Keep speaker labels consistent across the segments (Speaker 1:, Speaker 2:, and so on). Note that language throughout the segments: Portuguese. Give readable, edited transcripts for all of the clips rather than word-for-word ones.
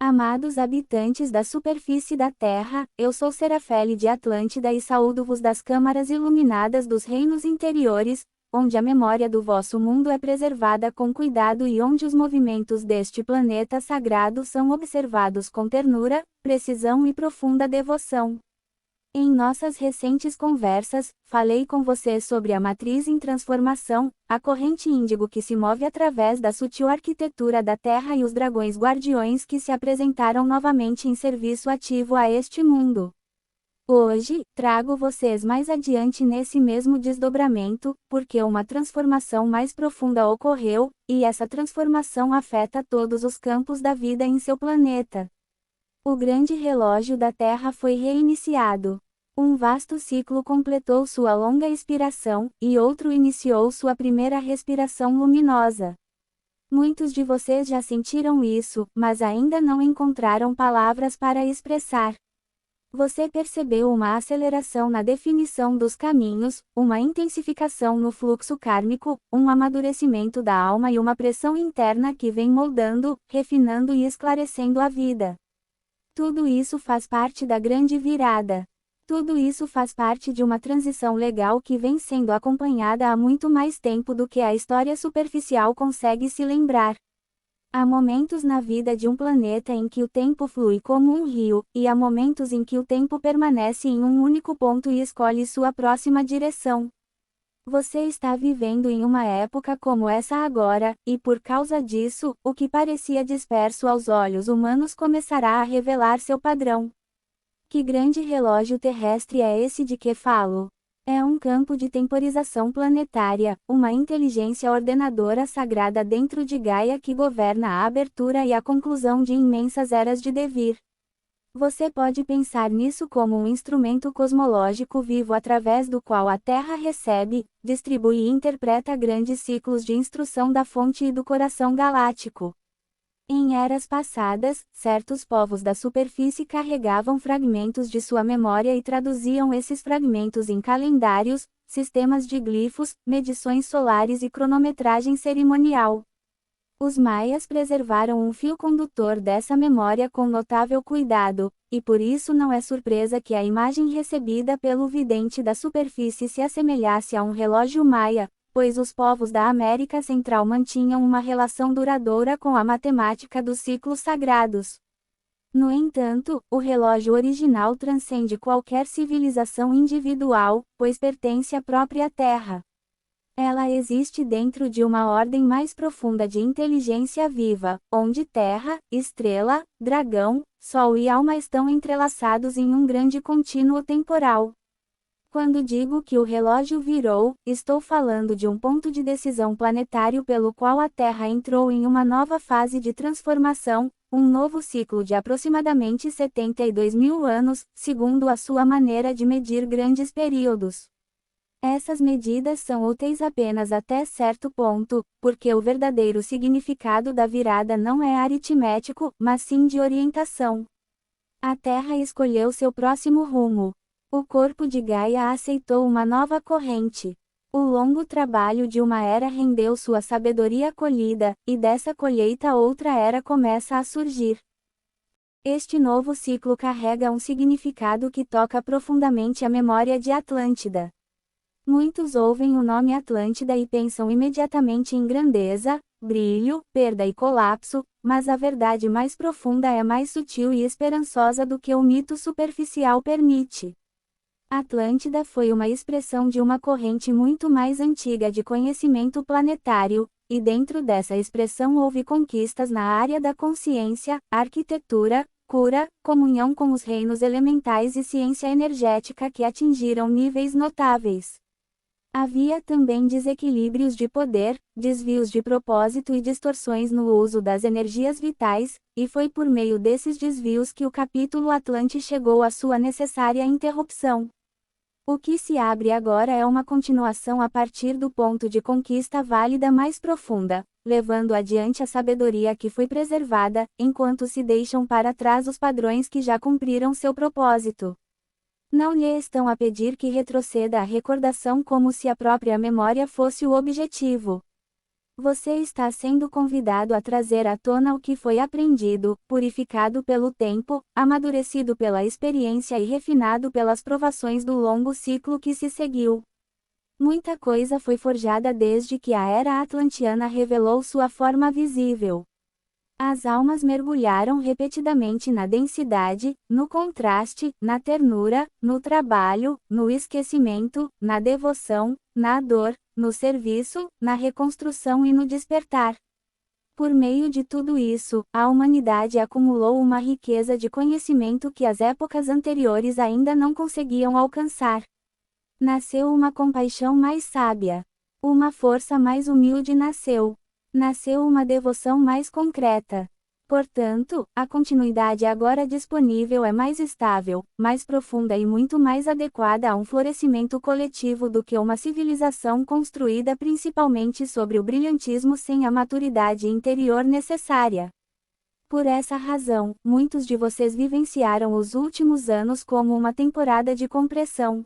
Speaker 1: Amados habitantes da superfície da terra, eu sou Serafele de Atlântida e saúdo-vos das câmaras iluminadas dos reinos interiores, onde a memória do vosso mundo é preservada com cuidado e onde os movimentos deste planeta sagrado são observados com ternura, precisão e profunda devoção. Em nossas recentes conversas, falei com você sobre a matriz em transformação, a corrente índigo que se move através da sutil arquitetura da Terra e os dragões guardiões que se apresentaram novamente em serviço ativo a este mundo. Hoje, trago vocês mais adiante nesse mesmo desdobramento, porque uma transformação mais profunda ocorreu, e essa transformação afeta todos os campos da vida em seu planeta. O grande relógio da Terra foi reiniciado. Um vasto ciclo completou sua longa expiração, e outro iniciou sua primeira respiração luminosa. Muitos de vocês já sentiram isso, mas ainda não encontraram palavras para expressar. Você percebeu uma aceleração na definição dos caminhos, uma intensificação no fluxo kármico, um amadurecimento da alma e uma pressão interna que vem moldando, refinando e esclarecendo a vida. Tudo isso faz parte da grande virada. Tudo isso faz parte de uma transição legal que vem sendo acompanhada há muito mais tempo do que a história superficial consegue se lembrar. Há momentos na vida de um planeta em que o tempo flui como um rio, e há momentos em que o tempo permanece em um único ponto e escolhe sua próxima direção. Você está vivendo em uma época como essa agora, e por causa disso, o que parecia disperso aos olhos humanos começará a revelar seu padrão. Que grande relógio terrestre é esse de que falo? É um campo de temporização planetária, uma inteligência ordenadora sagrada dentro de Gaia que governa a abertura e a conclusão de imensas eras de devir. Você pode pensar nisso como um instrumento cosmológico vivo através do qual a Terra recebe, distribui e interpreta grandes ciclos de instrução da fonte e do coração galáctico. Em eras passadas, certos povos da superfície carregavam fragmentos de sua memória e traduziam esses fragmentos em calendários, sistemas de glifos, medições solares e cronometragem cerimonial. Os maias preservaram um fio condutor dessa memória com notável cuidado, e por isso não é surpresa que a imagem recebida pelo vidente da superfície se assemelhasse a um relógio maia, pois os povos da América Central mantinham uma relação duradoura com a matemática dos ciclos sagrados. No entanto, o relógio original transcende qualquer civilização individual, pois pertence à própria Terra. Ela existe dentro de uma ordem mais profunda de inteligência viva, onde Terra, estrela, dragão, Sol e alma estão entrelaçados em um grande contínuo temporal. Quando digo que o relógio virou, estou falando de um ponto de decisão planetário pelo qual a Terra entrou em uma nova fase de transformação, um novo ciclo de aproximadamente 72 mil anos, segundo a sua maneira de medir grandes períodos. Essas medidas são úteis apenas até certo ponto, porque o verdadeiro significado da virada não é aritmético, mas sim de orientação. A Terra escolheu seu próximo rumo. O corpo de Gaia aceitou uma nova corrente. O longo trabalho de uma era rendeu sua sabedoria colhida, e dessa colheita outra era começa a surgir. Este novo ciclo carrega um significado que toca profundamente a memória de Atlântida. Muitos ouvem o nome Atlântida e pensam imediatamente em grandeza, brilho, perda e colapso, mas a verdade mais profunda é mais sutil e esperançosa do que o mito superficial permite. Atlântida foi uma expressão de uma corrente muito mais antiga de conhecimento planetário, e dentro dessa expressão houve conquistas na área da consciência, arquitetura, cura, comunhão com os reinos elementais e ciência energética que atingiram níveis notáveis. Havia também desequilíbrios de poder, desvios de propósito e distorções no uso das energias vitais, e foi por meio desses desvios que o capítulo Atlante chegou à sua necessária interrupção. O que se abre agora é uma continuação a partir do ponto de conquista válida mais profunda, levando adiante a sabedoria que foi preservada, enquanto se deixam para trás os padrões que já cumpriram seu propósito. Não lhe estão a pedir que retroceda a recordação como se a própria memória fosse o objetivo. Você está sendo convidado a trazer à tona o que foi aprendido, purificado pelo tempo, amadurecido pela experiência e refinado pelas provações do longo ciclo que se seguiu. Muita coisa foi forjada desde que a era atlantiana revelou sua forma visível. As almas mergulharam repetidamente na densidade, no contraste, na ternura, no trabalho, no esquecimento, na devoção, na dor, no serviço, na reconstrução e no despertar. Por meio de tudo isso, a humanidade acumulou uma riqueza de conhecimento que as épocas anteriores ainda não conseguiam alcançar. Nasceu uma compaixão mais sábia. Uma força mais humilde nasceu. Nasceu uma devoção mais concreta. Portanto, a continuidade agora disponível é mais estável, mais profunda e muito mais adequada a um florescimento coletivo do que uma civilização construída principalmente sobre o brilhantismo sem a maturidade interior necessária. Por essa razão, muitos de vocês vivenciaram os últimos anos como uma temporada de compressão.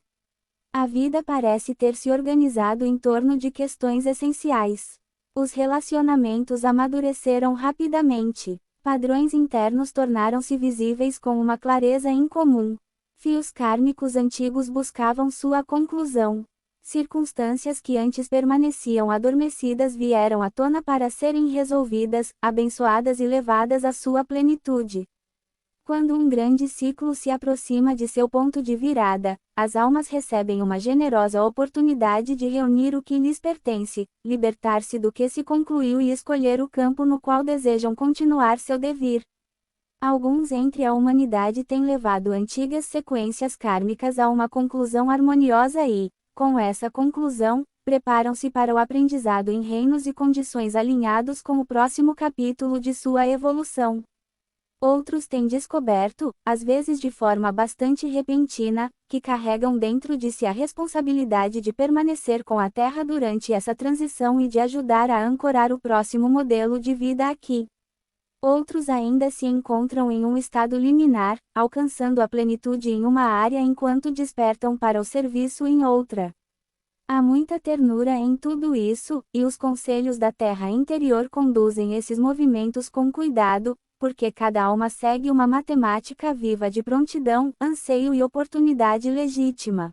Speaker 1: A vida parece ter se organizado em torno de questões essenciais. Os relacionamentos amadureceram rapidamente. Padrões internos tornaram-se visíveis com uma clareza incomum. Fios kármicos antigos buscavam sua conclusão. Circunstâncias que antes permaneciam adormecidas vieram à tona para serem resolvidas, abençoadas e levadas à sua plenitude. Quando um grande ciclo se aproxima de seu ponto de virada, as almas recebem uma generosa oportunidade de reunir o que lhes pertence, libertar-se do que se concluiu e escolher o campo no qual desejam continuar seu devir. Alguns entre a humanidade têm levado antigas sequências kármicas a uma conclusão harmoniosa e, com essa conclusão, preparam-se para o aprendizado em reinos e condições alinhados com o próximo capítulo de sua evolução. Outros têm descoberto, às vezes de forma bastante repentina, que carregam dentro de si a responsabilidade de permanecer com a Terra durante essa transição e de ajudar a ancorar o próximo modelo de vida aqui. Outros ainda se encontram em um estado liminar, alcançando a plenitude em uma área enquanto despertam para o serviço em outra. Há muita ternura em tudo isso, e os conselhos da Terra interior conduzem esses movimentos com cuidado, porque cada alma segue uma matemática viva de prontidão, anseio e oportunidade legítima.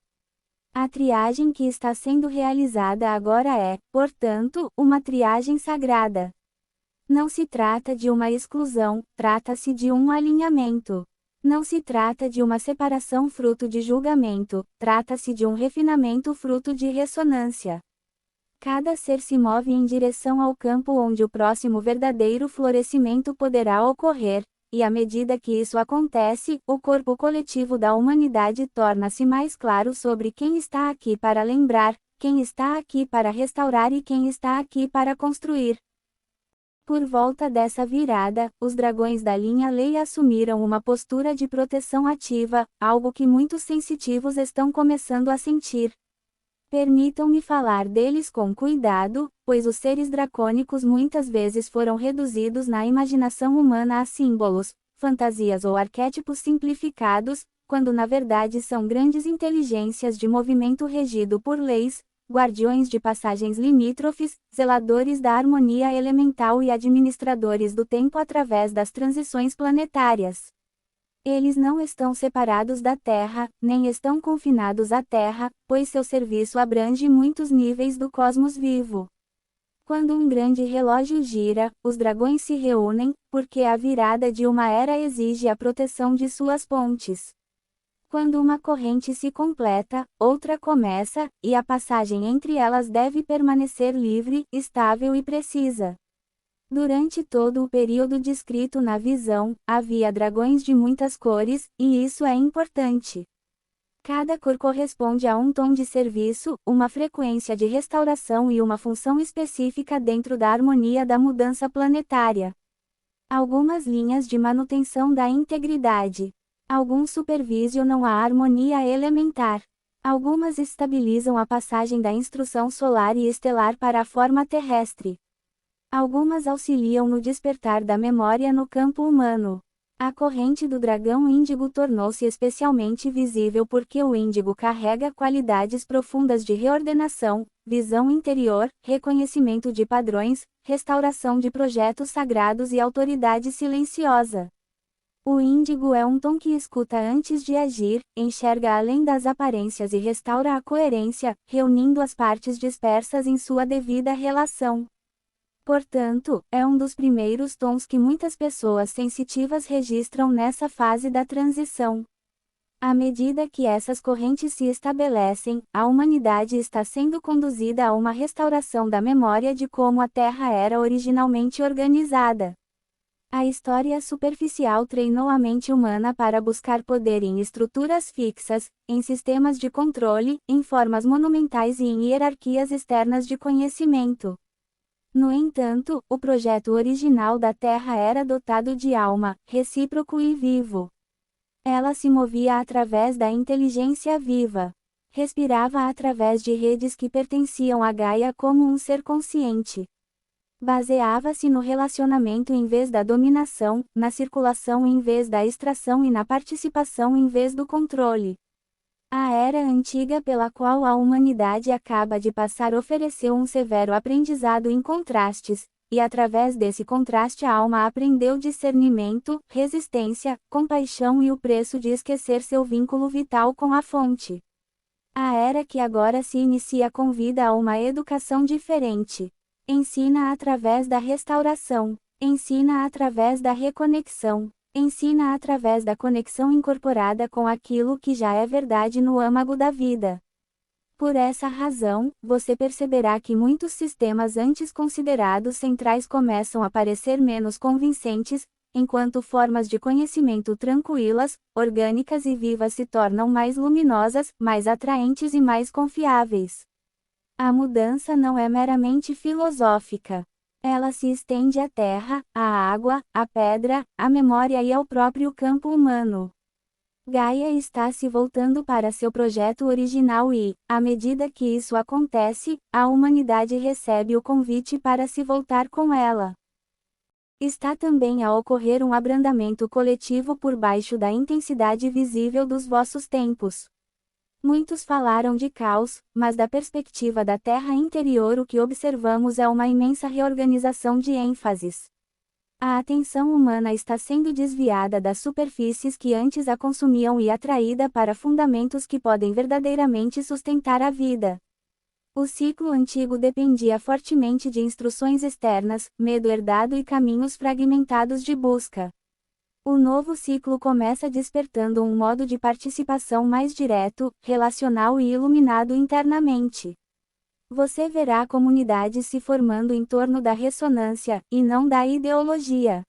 Speaker 1: A triagem que está sendo realizada agora é, portanto, uma triagem sagrada. Não se trata de uma exclusão, trata-se de um alinhamento. Não se trata de uma separação fruto de julgamento, trata-se de um refinamento fruto de ressonância. Cada ser se move em direção ao campo onde o próximo verdadeiro florescimento poderá ocorrer, e à medida que isso acontece, o corpo coletivo da humanidade torna-se mais claro sobre quem está aqui para lembrar, quem está aqui para restaurar e quem está aqui para construir. Por volta dessa virada, os dragões da linha Lei assumiram uma postura de proteção ativa, algo que muitos sensitivos estão começando a sentir. Permitam-me falar deles com cuidado, pois os seres dracônicos muitas vezes foram reduzidos na imaginação humana a símbolos, fantasias ou arquétipos simplificados, quando na verdade são grandes inteligências de movimento regido por leis, guardiões de passagens limítrofes, zeladores da harmonia elemental e administradores do tempo através das transições planetárias. Eles não estão separados da Terra, nem estão confinados à Terra, pois seu serviço abrange muitos níveis do cosmos vivo. Quando um grande relógio gira, os dragões se reúnem, porque a virada de uma era exige a proteção de suas pontes. Quando uma corrente se completa, outra começa, e a passagem entre elas deve permanecer livre, estável e precisa. Durante todo o período descrito na visão, havia dragões de muitas cores, e isso é importante. Cada cor corresponde a um tom de serviço, uma frequência de restauração e uma função específica dentro da harmonia da mudança planetária. Algumas linhas de manutenção da integridade. Alguns supervisionam a harmonia elementar. Algumas estabilizam a passagem da instrução solar e estelar para a forma terrestre. Algumas auxiliam no despertar da memória no campo humano. A corrente do dragão índigo tornou-se especialmente visível porque o índigo carrega qualidades profundas de reordenação, visão interior, reconhecimento de padrões, restauração de projetos sagrados e autoridade silenciosa. O índigo é um tom que escuta antes de agir, enxerga além das aparências e restaura a coerência, reunindo as partes dispersas em sua devida relação. Portanto, é um dos primeiros tons que muitas pessoas sensitivas registram nessa fase da transição. À medida que essas correntes se estabelecem, a humanidade está sendo conduzida a uma restauração da memória de como a Terra era originalmente organizada. A história superficial treinou a mente humana para buscar poder em estruturas fixas, em sistemas de controle, em formas monumentais e em hierarquias externas de conhecimento. No entanto, o projeto original da Terra era dotado de alma, recíproco e vivo. Ela se movia através da inteligência viva. Respirava através de redes que pertenciam a Gaia como um ser consciente. Baseava-se no relacionamento em vez da dominação, na circulação em vez da extração e na participação em vez do controle. A era antiga pela qual a humanidade acaba de passar ofereceu um severo aprendizado em contrastes, e através desse contraste a alma aprendeu discernimento, resistência, compaixão e o preço de esquecer seu vínculo vital com a fonte. A era que agora se inicia convida a uma educação diferente. Ensina através da restauração, ensina através da reconexão, ensina através da conexão incorporada com aquilo que já é verdade no âmago da vida. Por essa razão, você perceberá que muitos sistemas antes considerados centrais começam a parecer menos convincentes, enquanto formas de conhecimento tranquilas, orgânicas e vivas se tornam mais luminosas, mais atraentes e mais confiáveis. A mudança não é meramente filosófica. Ela se estende à terra, à água, à pedra, à memória e ao próprio campo humano. Gaia está se voltando para seu projeto original e, à medida que isso acontece, a humanidade recebe o convite para se voltar com ela. Está também a ocorrer um abrandamento coletivo por baixo da intensidade visível dos vossos tempos. Muitos falaram de caos, mas da perspectiva da Terra interior o que observamos é uma imensa reorganização de ênfases. A atenção humana está sendo desviada das superfícies que antes a consumiam e atraída para fundamentos que podem verdadeiramente sustentar a vida. O ciclo antigo dependia fortemente de instruções externas, medo herdado e caminhos fragmentados de busca. O novo ciclo começa despertando um modo de participação mais direto, relacional e iluminado internamente. Você verá comunidades se formando em torno da ressonância, e não da ideologia.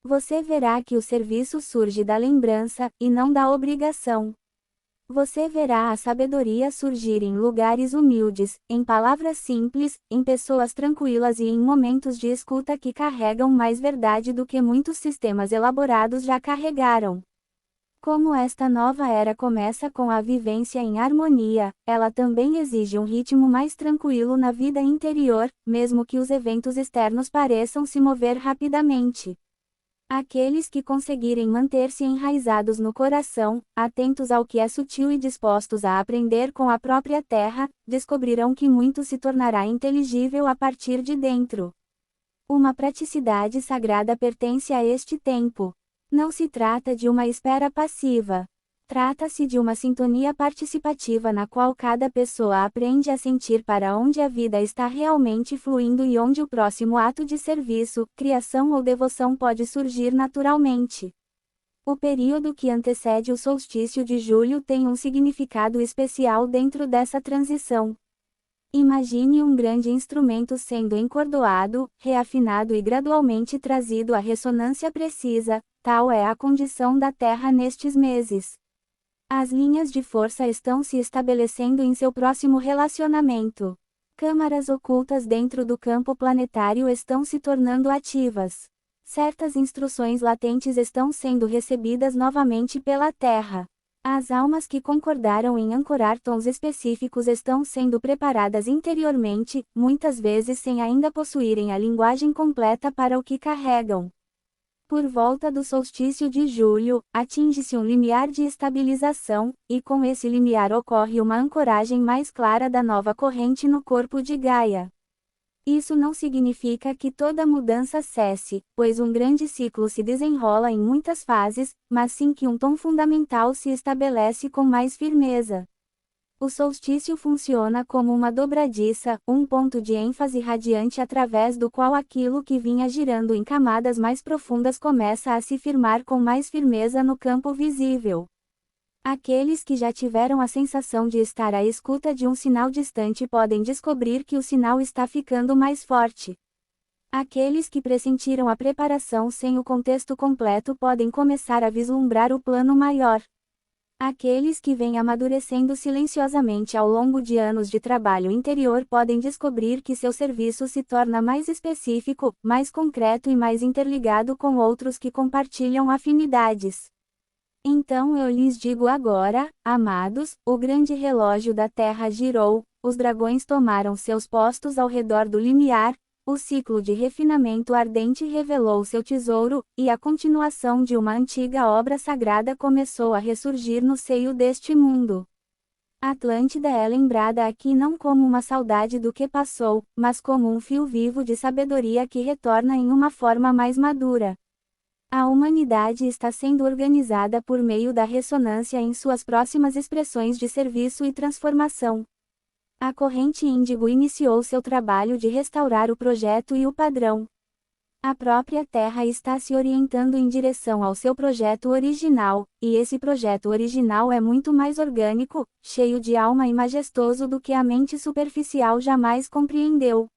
Speaker 1: Você verá que o serviço surge da lembrança, e não da obrigação. Você verá a sabedoria surgir em lugares humildes, em palavras simples, em pessoas tranquilas e em momentos de escuta que carregam mais verdade do que muitos sistemas elaborados já carregaram. Como esta nova era começa com a vivência em harmonia, ela também exige um ritmo mais tranquilo na vida interior, mesmo que os eventos externos pareçam se mover rapidamente. Aqueles que conseguirem manter-se enraizados no coração, atentos ao que é sutil e dispostos a aprender com a própria terra, descobrirão que muito se tornará inteligível a partir de dentro. Uma praticidade sagrada pertence a este tempo. Não se trata de uma espera passiva. Trata-se de uma sintonia participativa na qual cada pessoa aprende a sentir para onde a vida está realmente fluindo e onde o próximo ato de serviço, criação ou devoção pode surgir naturalmente. O período que antecede o solstício de julho tem um significado especial dentro dessa transição. Imagine um grande instrumento sendo encordoado, reafinado e gradualmente trazido à ressonância precisa, tal é a condição da Terra nestes meses. As linhas de força estão se estabelecendo em seu próximo relacionamento. Câmaras ocultas dentro do campo planetário estão se tornando ativas. Certas instruções latentes estão sendo recebidas novamente pela Terra. As almas que concordaram em ancorar tons específicos estão sendo preparadas interiormente, muitas vezes sem ainda possuírem a linguagem completa para o que carregam. Por volta do solstício de julho, atinge-se um limiar de estabilização, e com esse limiar ocorre uma ancoragem mais clara da nova corrente no corpo de Gaia. Isso não significa que toda mudança cesse, pois um grande ciclo se desenrola em muitas fases, mas sim que um tom fundamental se estabelece com mais firmeza. O solstício funciona como uma dobradiça, um ponto de ênfase radiante através do qual aquilo que vinha girando em camadas mais profundas começa a se firmar com mais firmeza no campo visível. Aqueles que já tiveram a sensação de estar à escuta de um sinal distante podem descobrir que o sinal está ficando mais forte. Aqueles que pressentiram a preparação sem o contexto completo podem começar a vislumbrar o plano maior. Aqueles que vêm amadurecendo silenciosamente ao longo de anos de trabalho interior podem descobrir que seu serviço se torna mais específico, mais concreto e mais interligado com outros que compartilham afinidades. Então eu lhes digo agora, amados, o grande relógio da Terra girou, os dragões tomaram seus postos ao redor do limiar, o ciclo de refinamento ardente revelou seu tesouro, e a continuação de uma antiga obra sagrada começou a ressurgir no seio deste mundo. Atlântida é lembrada aqui não como uma saudade do que passou, mas como um fio vivo de sabedoria que retorna em uma forma mais madura. A humanidade está sendo organizada por meio da ressonância em suas próximas expressões de serviço e transformação. A corrente índigo iniciou seu trabalho de restaurar o projeto e o padrão. A própria Terra está se orientando em direção ao seu projeto original, e esse projeto original é muito mais orgânico, cheio de alma e majestoso do que a mente superficial jamais compreendeu.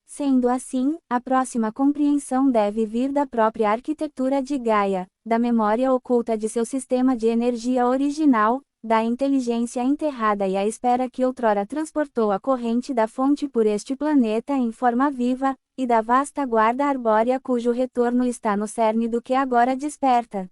Speaker 1: Sendo assim, a próxima compreensão deve vir da própria arquitetura de Gaia, da memória oculta de seu sistema de energia original, da inteligência enterrada e à espera que outrora transportou a corrente da fonte por este planeta em forma viva, e da vasta guarda arbórea cujo retorno está no cerne do que agora desperta.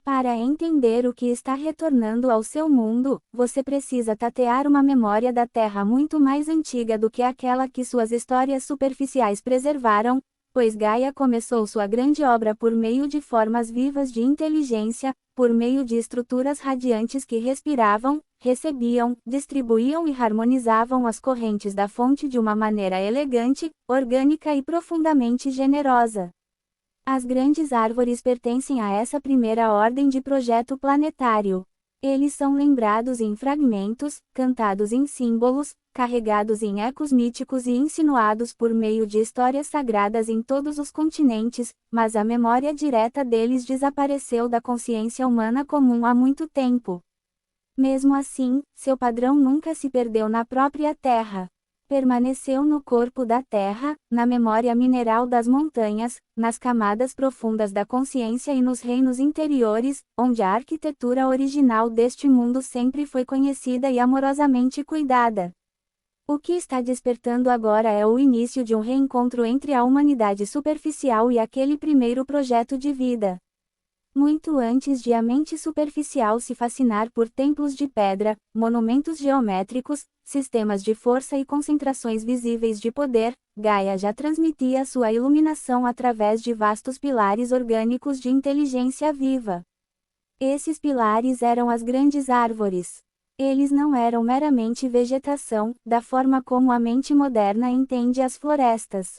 Speaker 1: Para entender o que está retornando ao seu mundo, você precisa tatear uma memória da Terra muito mais antiga do que aquela que suas histórias superficiais preservaram, pois Gaia começou sua grande obra por meio de formas vivas de inteligência, por meio de estruturas radiantes que respiravam, recebiam, distribuíam e harmonizavam as correntes da fonte de uma maneira elegante, orgânica e profundamente generosa. As grandes árvores pertencem a essa primeira ordem de projeto planetário. Eles são lembrados em fragmentos, cantados em símbolos, carregados em ecos míticos e insinuados por meio de histórias sagradas em todos os continentes, mas a memória direta deles desapareceu da consciência humana comum há muito tempo. Mesmo assim, seu padrão nunca se perdeu na própria Terra. Permaneceu no corpo da Terra, na memória mineral das montanhas, nas camadas profundas da consciência e nos reinos interiores, onde a arquitetura original deste mundo sempre foi conhecida e amorosamente cuidada. O que está despertando agora é o início de um reencontro entre a humanidade superficial e aquele primeiro projeto de vida. Muito antes de a mente superficial se fascinar por templos de pedra, monumentos geométricos, sistemas de força e concentrações visíveis de poder, Gaia já transmitia sua iluminação através de vastos pilares orgânicos de inteligência viva. Esses pilares eram as grandes árvores. Eles não eram meramente vegetação, da forma como a mente moderna entende as florestas.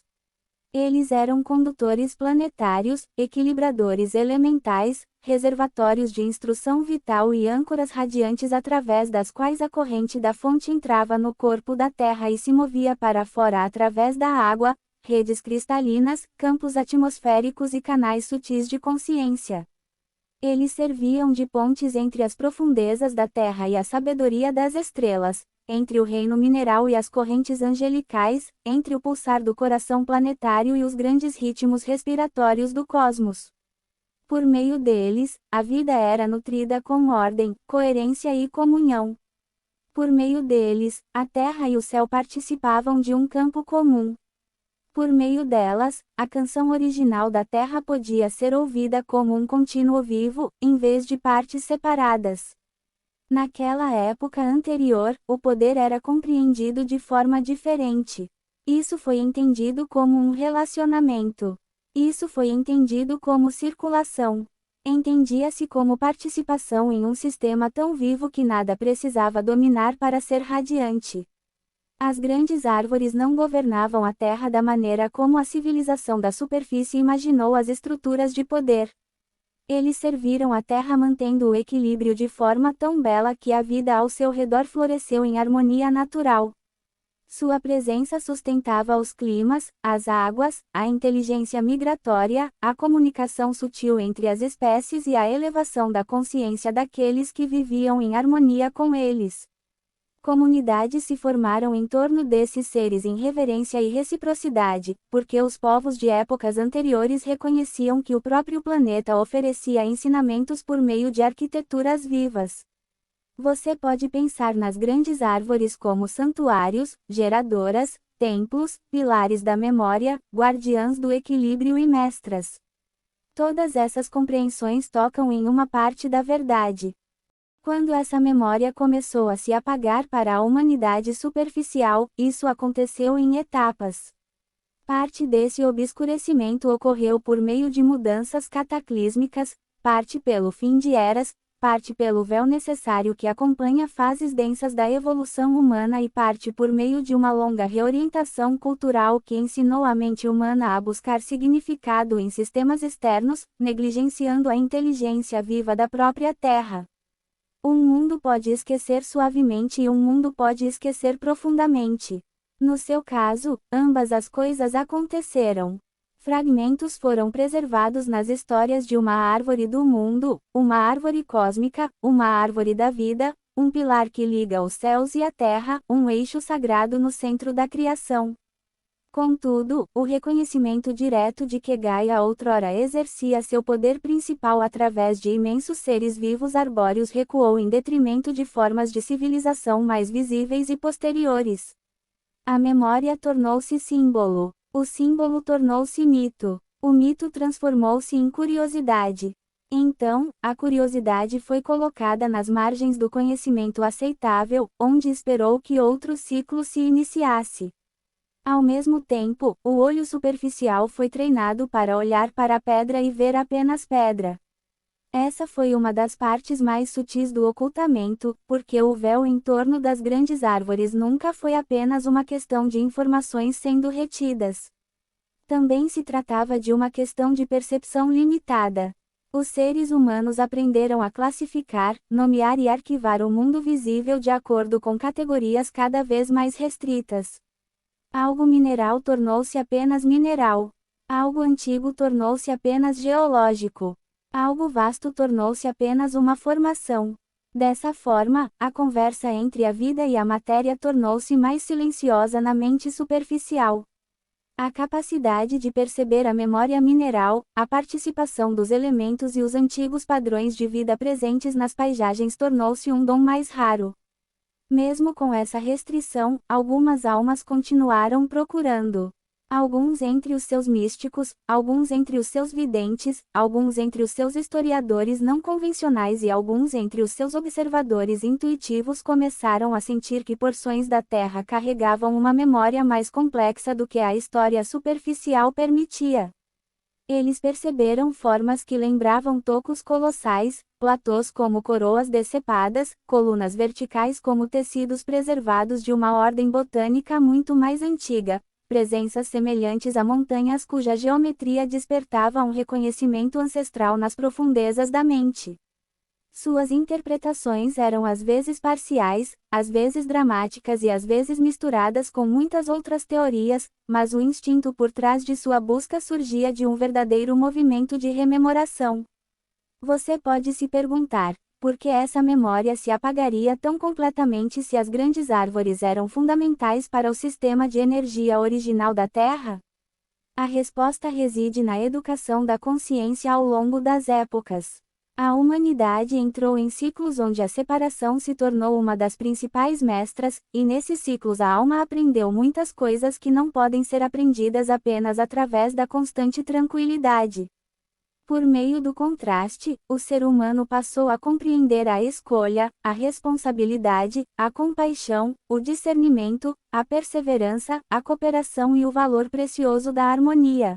Speaker 1: Eles eram condutores planetários, equilibradores elementais, reservatórios de instrução vital e âncoras radiantes através das quais a corrente da fonte entrava no corpo da Terra e se movia para fora através da água, redes cristalinas, campos atmosféricos e canais sutis de consciência. Eles serviam de pontes entre as profundezas da Terra e a sabedoria das estrelas, entre o reino mineral e as correntes angelicais, entre o pulsar do coração planetário e os grandes ritmos respiratórios do cosmos. Por meio deles, a vida era nutrida com ordem, coerência e comunhão. Por meio deles, a terra e o céu participavam de um campo comum. Por meio delas, a canção original da terra podia ser ouvida como um contínuo vivo, em vez de partes separadas. Naquela época anterior, o poder era compreendido de forma diferente. Isso foi entendido como um relacionamento. Isso foi entendido como circulação. Entendia-se como participação em um sistema tão vivo que nada precisava dominar para ser radiante. As grandes árvores não governavam a Terra da maneira como a civilização da superfície imaginou as estruturas de poder. Eles serviram a Terra mantendo o equilíbrio de forma tão bela que a vida ao seu redor floresceu em harmonia natural. Sua presença sustentava os climas, as águas, a inteligência migratória, a comunicação sutil entre as espécies e a elevação da consciência daqueles que viviam em harmonia com eles. Comunidades se formaram em torno desses seres em reverência e reciprocidade, porque os povos de épocas anteriores reconheciam que o próprio planeta oferecia ensinamentos por meio de arquiteturas vivas. Você pode pensar nas grandes árvores como santuários, geradoras, templos, pilares da memória, guardiãs do equilíbrio e mestras. Todas essas compreensões tocam em uma parte da verdade. Quando essa memória começou a se apagar para a humanidade superficial, isso aconteceu em etapas. Parte desse obscurecimento ocorreu por meio de mudanças cataclísmicas, parte pelo fim de eras, parte pelo véu necessário que acompanha fases densas da evolução humana e parte por meio de uma longa reorientação cultural que ensinou a mente humana a buscar significado em sistemas externos, negligenciando a inteligência viva da própria Terra. Um mundo pode esquecer suavemente e um mundo pode esquecer profundamente. No seu caso, ambas as coisas aconteceram. Fragmentos foram preservados nas histórias de uma árvore do mundo, uma árvore cósmica, uma árvore da vida, um pilar que liga os céus e a terra, um eixo sagrado no centro da criação. Contudo, o reconhecimento direto de que Gaia outrora exercia seu poder principal através de imensos seres vivos arbóreos recuou em detrimento de formas de civilização mais visíveis e posteriores. A memória tornou-se símbolo. O símbolo tornou-se mito. O mito transformou-se em curiosidade. Então, a curiosidade foi colocada nas margens do conhecimento aceitável, onde esperou que outro ciclo se iniciasse. Ao mesmo tempo, o olho superficial foi treinado para olhar para a pedra e ver apenas pedra. Essa foi uma das partes mais sutis do ocultamento, porque o véu em torno das grandes árvores nunca foi apenas uma questão de informações sendo retidas. Também se tratava de uma questão de percepção limitada. Os seres humanos aprenderam a classificar, nomear e arquivar o mundo visível de acordo com categorias cada vez mais restritas. Algo mineral tornou-se apenas mineral. Algo antigo tornou-se apenas geológico. Algo vasto tornou-se apenas uma formação. Dessa forma, a conversa entre a vida e a matéria tornou-se mais silenciosa na mente superficial. A capacidade de perceber a memória mineral, a participação dos elementos e os antigos padrões de vida presentes nas paisagens tornou-se um dom mais raro. Mesmo com essa restrição, algumas almas continuaram procurando. Alguns entre os seus místicos, alguns entre os seus videntes, alguns entre os seus historiadores não convencionais e alguns entre os seus observadores intuitivos começaram a sentir que porções da Terra carregavam uma memória mais complexa do que a história superficial permitia. Eles perceberam formas que lembravam tocos colossais, platôs como coroas decepadas, colunas verticais como tecidos preservados de uma ordem botânica muito mais antiga, presenças semelhantes a montanhas cuja geometria despertava um reconhecimento ancestral nas profundezas da mente. Suas interpretações eram às vezes parciais, às vezes dramáticas e às vezes misturadas com muitas outras teorias, mas o instinto por trás de sua busca surgia de um verdadeiro movimento de rememoração. Você pode se perguntar, por que essa memória se apagaria tão completamente se as grandes árvores eram fundamentais para o sistema de energia original da Terra? A resposta reside na educação da consciência ao longo das épocas. A humanidade entrou em ciclos onde a separação se tornou uma das principais mestras, e nesses ciclos a alma aprendeu muitas coisas que não podem ser aprendidas apenas através da constante tranquilidade. Por meio do contraste, o ser humano passou a compreender a escolha, a responsabilidade, a compaixão, o discernimento, a perseverança, a cooperação e o valor precioso da harmonia.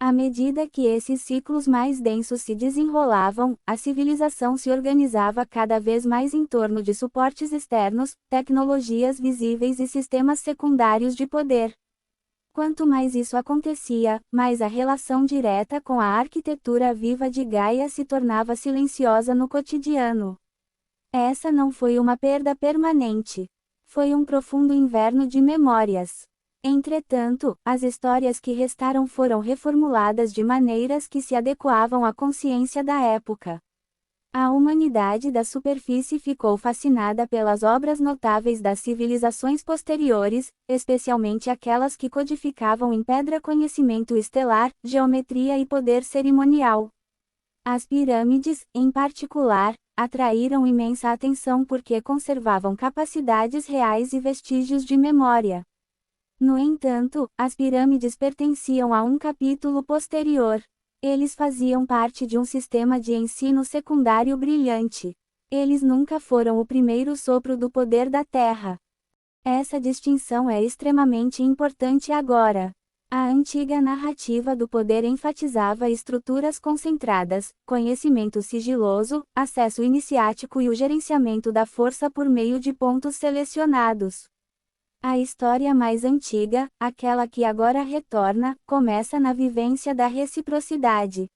Speaker 1: À medida que esses ciclos mais densos se desenrolavam, a civilização se organizava cada vez mais em torno de suportes externos, tecnologias visíveis e sistemas secundários de poder. Quanto mais isso acontecia, mais a relação direta com a arquitetura viva de Gaia se tornava silenciosa no cotidiano. Essa não foi uma perda permanente. Foi um profundo inverno de memórias. Entretanto, as histórias que restaram foram reformuladas de maneiras que se adequavam à consciência da época. A humanidade da superfície ficou fascinada pelas obras notáveis das civilizações posteriores, especialmente aquelas que codificavam em pedra conhecimento estelar, geometria e poder cerimonial. As pirâmides, em particular, atraíram imensa atenção porque conservavam capacidades reais e vestígios de memória. No entanto, as pirâmides pertenciam a um capítulo posterior. Eles faziam parte de um sistema de ensino secundário brilhante. Eles nunca foram o primeiro sopro do poder da Terra. Essa distinção é extremamente importante agora. A antiga narrativa do poder enfatizava estruturas concentradas, conhecimento sigiloso, acesso iniciático e o gerenciamento da força por meio de pontos selecionados. A história mais antiga, aquela que agora retorna, começa na vivência da reciprocidade.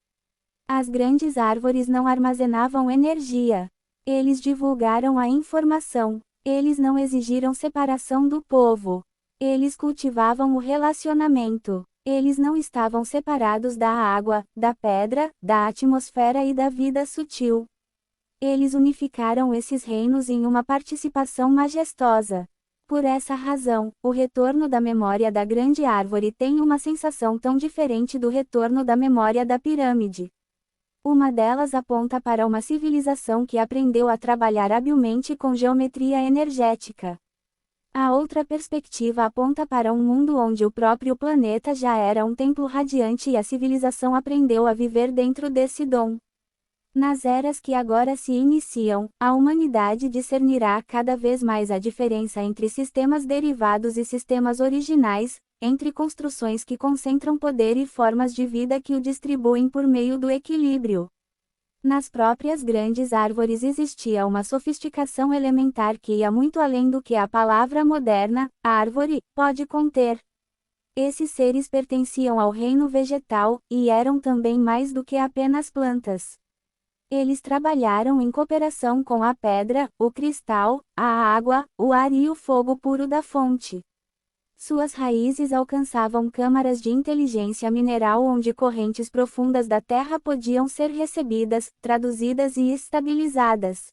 Speaker 1: As grandes árvores não armazenavam energia. Eles divulgaram a informação. Eles não exigiram separação do povo. Eles cultivavam o relacionamento. Eles não estavam separados da água, da pedra, da atmosfera e da vida sutil. Eles unificaram esses reinos em uma participação majestosa. Por essa razão, o retorno da memória da grande árvore tem uma sensação tão diferente do retorno da memória da pirâmide. Uma delas aponta para uma civilização que aprendeu a trabalhar habilmente com geometria energética. A outra perspectiva aponta para um mundo onde o próprio planeta já era um templo radiante e a civilização aprendeu a viver dentro desse dom. Nas eras que agora se iniciam, a humanidade discernirá cada vez mais a diferença entre sistemas derivados e sistemas originais, entre construções que concentram poder e formas de vida que o distribuem por meio do equilíbrio. Nas próprias grandes árvores existia uma sofisticação elementar que ia muito além do que a palavra moderna, árvore, pode conter. Esses seres pertenciam ao reino vegetal, e eram também mais do que apenas plantas. Eles trabalharam em cooperação com a pedra, o cristal, a água, o ar e o fogo puro da fonte. Suas raízes alcançavam câmaras de inteligência mineral onde correntes profundas da terra podiam ser recebidas, traduzidas e estabilizadas.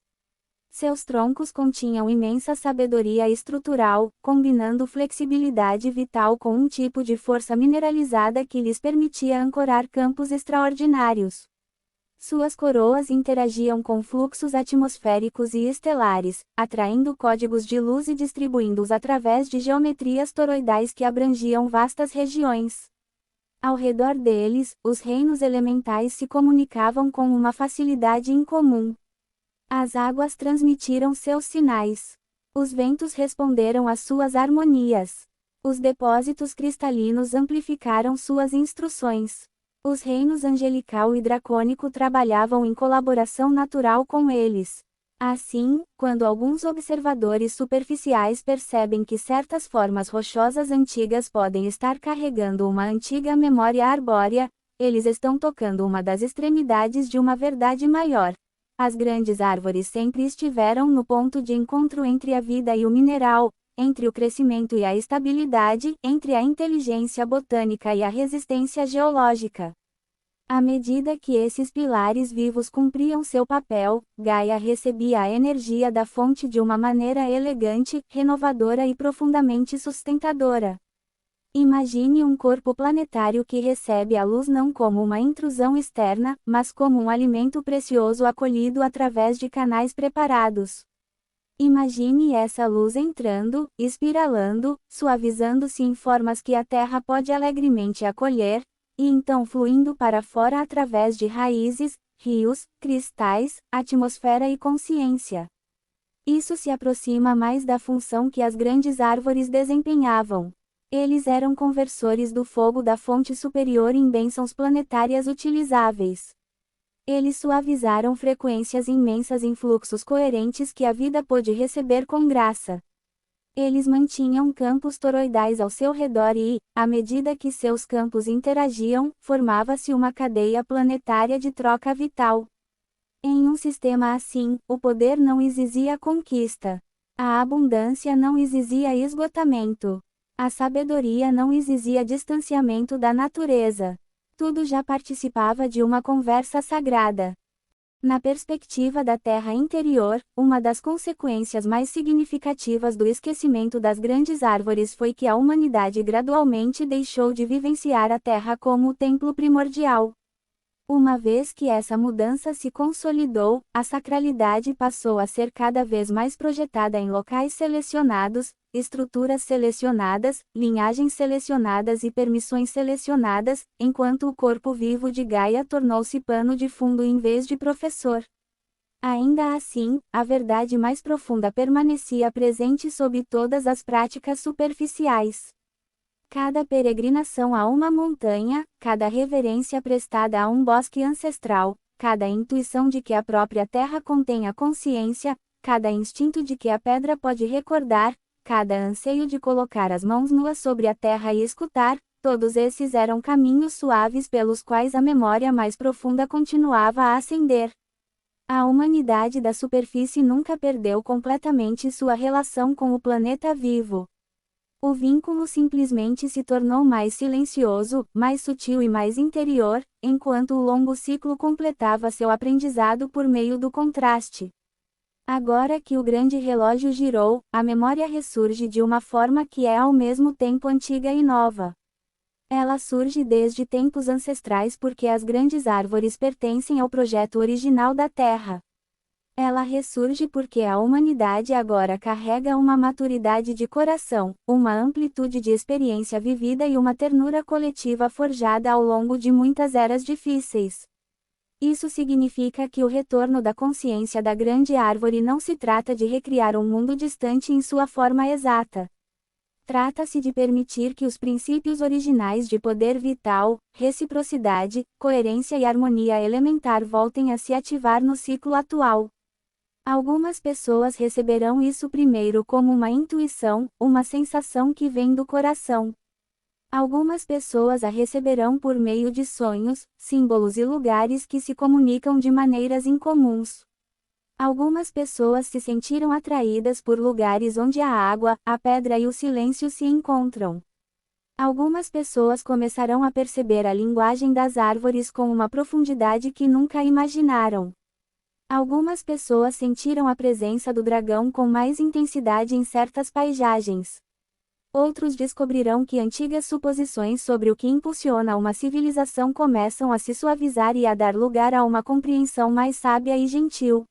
Speaker 1: Seus troncos continham imensa sabedoria estrutural, combinando flexibilidade vital com um tipo de força mineralizada que lhes permitia ancorar campos extraordinários. Suas coroas interagiam com fluxos atmosféricos e estelares, atraindo códigos de luz e distribuindo-os através de geometrias toroidais que abrangiam vastas regiões. Ao redor deles, os reinos elementais se comunicavam com uma facilidade incomum. As águas transmitiram seus sinais. Os ventos responderam às suas harmonias. Os depósitos cristalinos amplificaram suas instruções. Os reinos angelical e dracônico trabalhavam em colaboração natural com eles. Assim, quando alguns observadores superficiais percebem que certas formas rochosas antigas podem estar carregando uma antiga memória arbórea, eles estão tocando uma das extremidades de uma verdade maior. As grandes árvores sempre estiveram no ponto de encontro entre a vida e o mineral, entre o crescimento e a estabilidade, entre a inteligência botânica e a resistência geológica. À medida que esses pilares vivos cumpriam seu papel, Gaia recebia a energia da fonte de uma maneira elegante, renovadora e profundamente sustentadora. Imagine um corpo planetário que recebe a luz não como uma intrusão externa, mas como um alimento precioso acolhido através de canais preparados. Imagine essa luz entrando, espiralando, suavizando-se em formas que a Terra pode alegremente acolher, e então fluindo para fora através de raízes, rios, cristais, atmosfera e consciência. Isso se aproxima mais da função que as grandes árvores desempenhavam. Eles eram conversores do fogo da fonte superior em bênçãos planetárias utilizáveis. Eles suavizaram frequências imensas em fluxos coerentes que a vida pôde receber com graça. Eles mantinham campos toroidais ao seu redor e, à medida que seus campos interagiam, formava-se uma cadeia planetária de troca vital. Em um sistema assim, o poder não exigia conquista. A abundância não exigia esgotamento. A sabedoria não exigia distanciamento da natureza. Tudo já participava de uma conversa sagrada. Na perspectiva da Terra interior, uma das consequências mais significativas do esquecimento das grandes árvores foi que a humanidade gradualmente deixou de vivenciar a Terra como o templo primordial. Uma vez que essa mudança se consolidou, a sacralidade passou a ser cada vez mais projetada em locais selecionados, estruturas selecionadas, linhagens selecionadas e permissões selecionadas, enquanto o corpo vivo de Gaia tornou-se pano de fundo em vez de professor. Ainda assim, a verdade mais profunda permanecia presente sob todas as práticas superficiais. Cada peregrinação a uma montanha, cada reverência prestada a um bosque ancestral, cada intuição de que a própria terra contém a consciência, cada instinto de que a pedra pode recordar, cada anseio de colocar as mãos nuas sobre a terra e escutar, todos esses eram caminhos suaves pelos quais a memória mais profunda continuava a ascender. A humanidade da superfície nunca perdeu completamente sua relação com o planeta vivo. O vínculo simplesmente se tornou mais silencioso, mais sutil e mais interior, enquanto o longo ciclo completava seu aprendizado por meio do contraste. Agora que o grande relógio girou, a memória ressurge de uma forma que é ao mesmo tempo antiga e nova. Ela surge desde tempos ancestrais porque as grandes árvores pertencem ao projeto original da Terra. Ela ressurge porque a humanidade agora carrega uma maturidade de coração, uma amplitude de experiência vivida e uma ternura coletiva forjada ao longo de muitas eras difíceis. Isso significa que o retorno da consciência da grande árvore não se trata de recriar um mundo distante em sua forma exata. Trata-se de permitir que os princípios originais de poder vital, reciprocidade, coerência e harmonia elementar voltem a se ativar no ciclo atual. Algumas pessoas receberão isso primeiro como uma intuição, uma sensação que vem do coração. Algumas pessoas a receberão por meio de sonhos, símbolos e lugares que se comunicam de maneiras incomuns. Algumas pessoas se sentiram atraídas por lugares onde a água, a pedra e o silêncio se encontram. Algumas pessoas começarão a perceber a linguagem das árvores com uma profundidade que nunca imaginaram. Algumas pessoas sentiram a presença do dragão com mais intensidade em certas paisagens. Outros descobrirão que antigas suposições sobre o que impulsiona uma civilização começam a se suavizar e a dar lugar a uma compreensão mais sábia e gentil.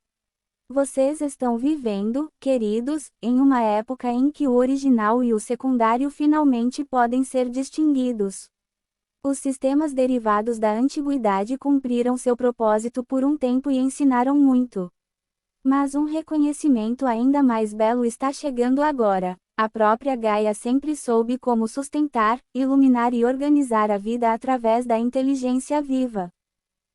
Speaker 1: Vocês estão vivendo, queridos, em uma época em que o original e o secundário finalmente podem ser distinguidos. Os sistemas derivados da antiguidade cumpriram seu propósito por um tempo e ensinaram muito. Mas um reconhecimento ainda mais belo está chegando agora. A própria Gaia sempre soube como sustentar, iluminar e organizar a vida através da inteligência viva.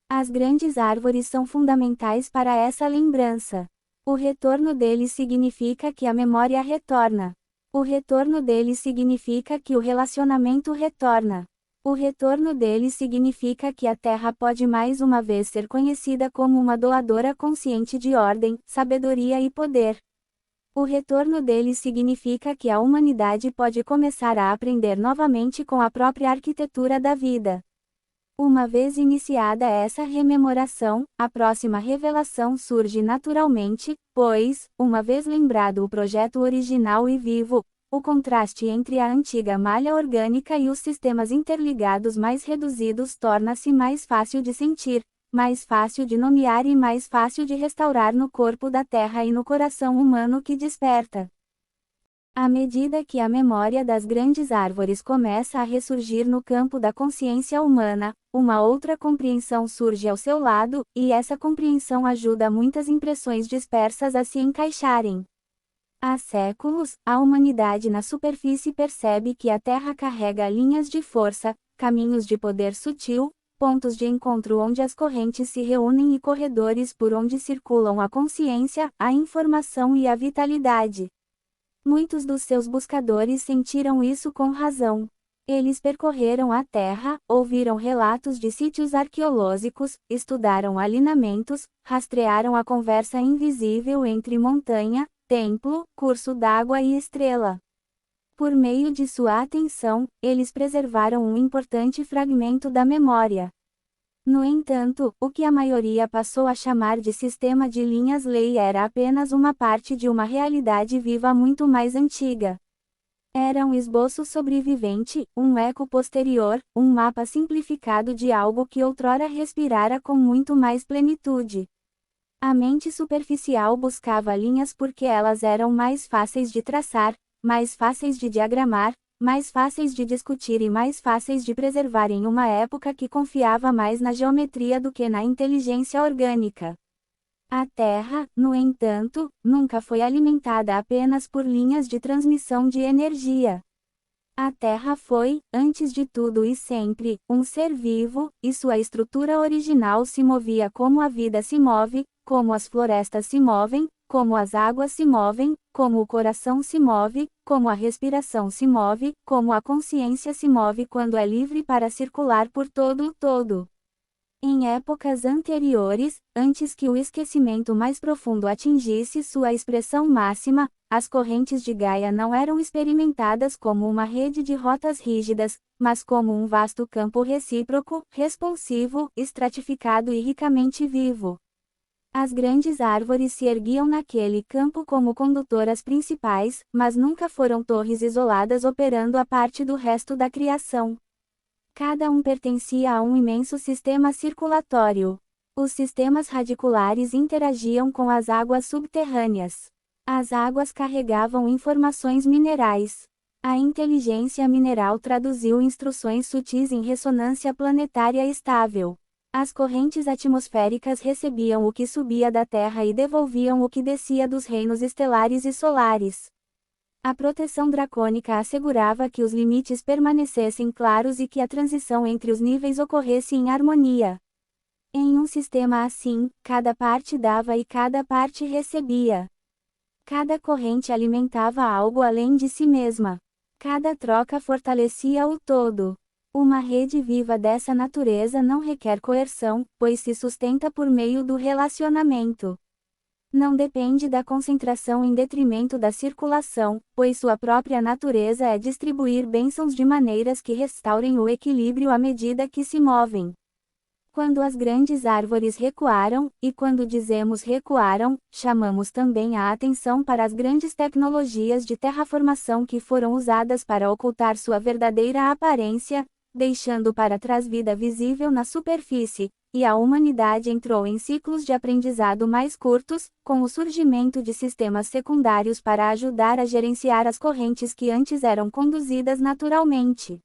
Speaker 1: As grandes árvores são fundamentais para essa lembrança. O retorno deles significa que a memória retorna. O retorno deles significa que o relacionamento retorna. O retorno deles significa que a Terra pode mais uma vez ser conhecida como uma doadora consciente de ordem, sabedoria e poder. O retorno deles significa que a humanidade pode começar a aprender novamente com a própria arquitetura da vida. Uma vez iniciada essa rememoração, a próxima revelação surge naturalmente, pois, uma vez lembrado o projeto original e vivo, o contraste entre a antiga malha orgânica e os sistemas interligados mais reduzidos torna-se mais fácil de sentir, mais fácil de nomear e mais fácil de restaurar no corpo da Terra e no coração humano que desperta. À medida que a memória das grandes árvores começa a ressurgir no campo da consciência humana, uma outra compreensão surge ao seu lado, e essa compreensão ajuda muitas impressões dispersas a se encaixarem. Há séculos, a humanidade na superfície percebe que a Terra carrega linhas de força, caminhos de poder sutil, pontos de encontro onde as correntes se reúnem e corredores por onde circulam a consciência, a informação e a vitalidade. Muitos dos seus buscadores sentiram isso com razão. Eles percorreram a Terra, ouviram relatos de sítios arqueológicos, estudaram alinhamentos, rastrearam a conversa invisível entre montanha, templo, curso d'água e estrela. Por meio de sua atenção, eles preservaram um importante fragmento da memória. No entanto, o que a maioria passou a chamar de sistema de linhas-lei era apenas uma parte de uma realidade viva muito mais antiga. Era um esboço sobrevivente, um eco posterior, um mapa simplificado de algo que outrora respirara com muito mais plenitude. A mente superficial buscava linhas porque elas eram mais fáceis de traçar, mais fáceis de diagramar, mais fáceis de discutir e mais fáceis de preservar em uma época que confiava mais na geometria do que na inteligência orgânica. A Terra, no entanto, nunca foi alimentada apenas por linhas de transmissão de energia. A Terra foi, antes de tudo e sempre, um ser vivo, e sua estrutura original se movia como a vida se move, como as florestas se movem, como as águas se movem, como o coração se move, como a respiração se move, como a consciência se move quando é livre para circular por todo o todo. Em épocas anteriores, antes que o esquecimento mais profundo atingisse sua expressão máxima, as correntes de Gaia não eram experimentadas como uma rede de rotas rígidas, mas como um vasto campo recíproco, responsivo, estratificado e ricamente vivo. As grandes árvores se erguiam naquele campo como condutoras principais, mas nunca foram torres isoladas operando a parte do resto da criação. Cada um pertencia a um imenso sistema circulatório. Os sistemas radiculares interagiam com as águas subterrâneas. As águas carregavam informações minerais. A inteligência mineral traduziu instruções sutis em ressonância planetária estável. As correntes atmosféricas recebiam o que subia da Terra e devolviam o que descia dos reinos estelares e solares. A proteção dracônica assegurava que os limites permanecessem claros e que a transição entre os níveis ocorresse em harmonia. Em um sistema assim, cada parte dava e cada parte recebia. Cada corrente alimentava algo além de si mesma. Cada troca fortalecia o todo. Uma rede viva dessa natureza não requer coerção, pois se sustenta por meio do relacionamento. Não depende da concentração em detrimento da circulação, pois sua própria natureza é distribuir bênçãos de maneiras que restaurem o equilíbrio à medida que se movem. Quando as grandes árvores recuaram, e quando dizemos recuaram, chamamos também a atenção para as grandes tecnologias de terraformação que foram usadas para ocultar sua verdadeira aparência, deixando para trás vida visível na superfície, e a humanidade entrou em ciclos de aprendizado mais curtos, com o surgimento de sistemas secundários para ajudar a gerenciar as correntes que antes eram conduzidas naturalmente.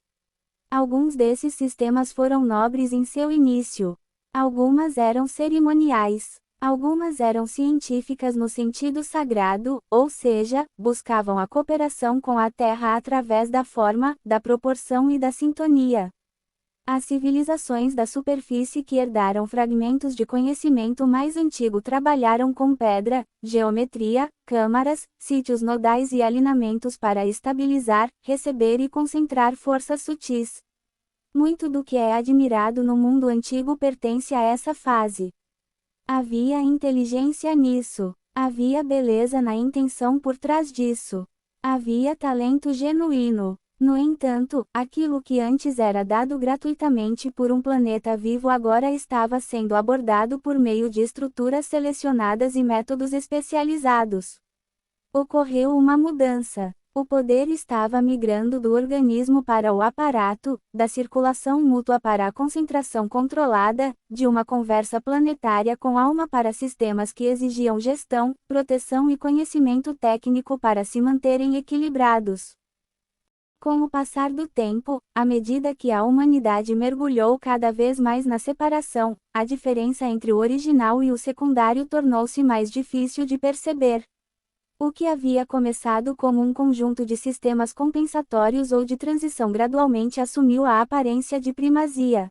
Speaker 1: Alguns desses sistemas foram nobres em seu início. Algumas eram cerimoniais. Algumas eram científicas no sentido sagrado, ou seja, buscavam a cooperação com a Terra através da forma, da proporção e da sintonia. As civilizações da superfície que herdaram fragmentos de conhecimento mais antigo trabalharam com pedra, geometria, câmaras, sítios nodais e alinhamentos para estabilizar, receber e concentrar forças sutis. Muito do que é admirado no mundo antigo pertence a essa fase. Havia inteligência nisso. Havia beleza na intenção por trás disso. Havia talento genuíno. No entanto, aquilo que antes era dado gratuitamente por um planeta vivo agora estava sendo abordado por meio de estruturas selecionadas e métodos especializados. Ocorreu uma mudança. O poder estava migrando do organismo para o aparato, da circulação mútua para a concentração controlada, de uma conversa planetária com alma para sistemas que exigiam gestão, proteção e conhecimento técnico para se manterem equilibrados. Com o passar do tempo, à medida que a humanidade mergulhou cada vez mais na separação, a diferença entre o original e o secundário tornou-se mais difícil de perceber. O que havia começado como um conjunto de sistemas compensatórios ou de transição gradualmente assumiu a aparência de primazia.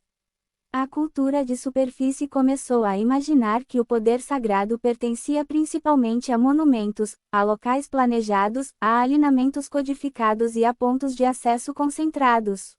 Speaker 1: A cultura de superfície começou a imaginar que o poder sagrado pertencia principalmente a monumentos, a locais planejados, a alinhamentos codificados e a pontos de acesso concentrados.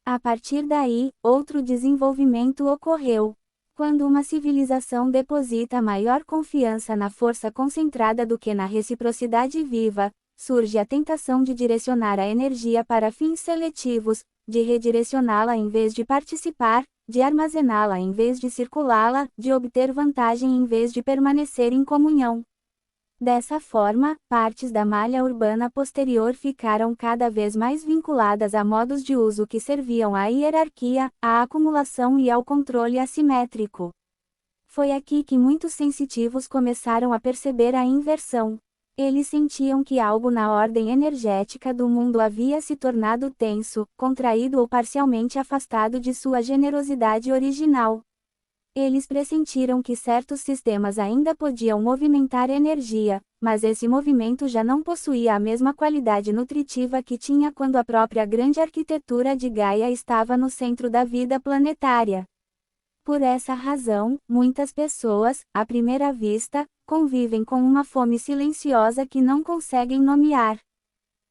Speaker 1: A partir daí, outro desenvolvimento ocorreu. Quando uma civilização deposita maior confiança na força concentrada do que na reciprocidade viva, surge a tentação de direcionar a energia para fins seletivos, de redirecioná-la em vez de participar, de armazená-la em vez de circulá-la, de obter vantagem em vez de permanecer em comunhão. Dessa forma, partes da malha urbana posterior ficaram cada vez mais vinculadas a modos de uso que serviam à hierarquia, à acumulação e ao controle assimétrico. Foi aqui que muitos sensitivos começaram a perceber a inversão. Eles sentiam que algo na ordem energética do mundo havia se tornado tenso, contraído ou parcialmente afastado de sua generosidade original. Eles pressentiram que certos sistemas ainda podiam movimentar energia, mas esse movimento já não possuía a mesma qualidade nutritiva que tinha quando a própria grande arquitetura de Gaia estava no centro da vida planetária. Por essa razão, muitas pessoas, à primeira vista, convivem com uma fome silenciosa que não conseguem nomear.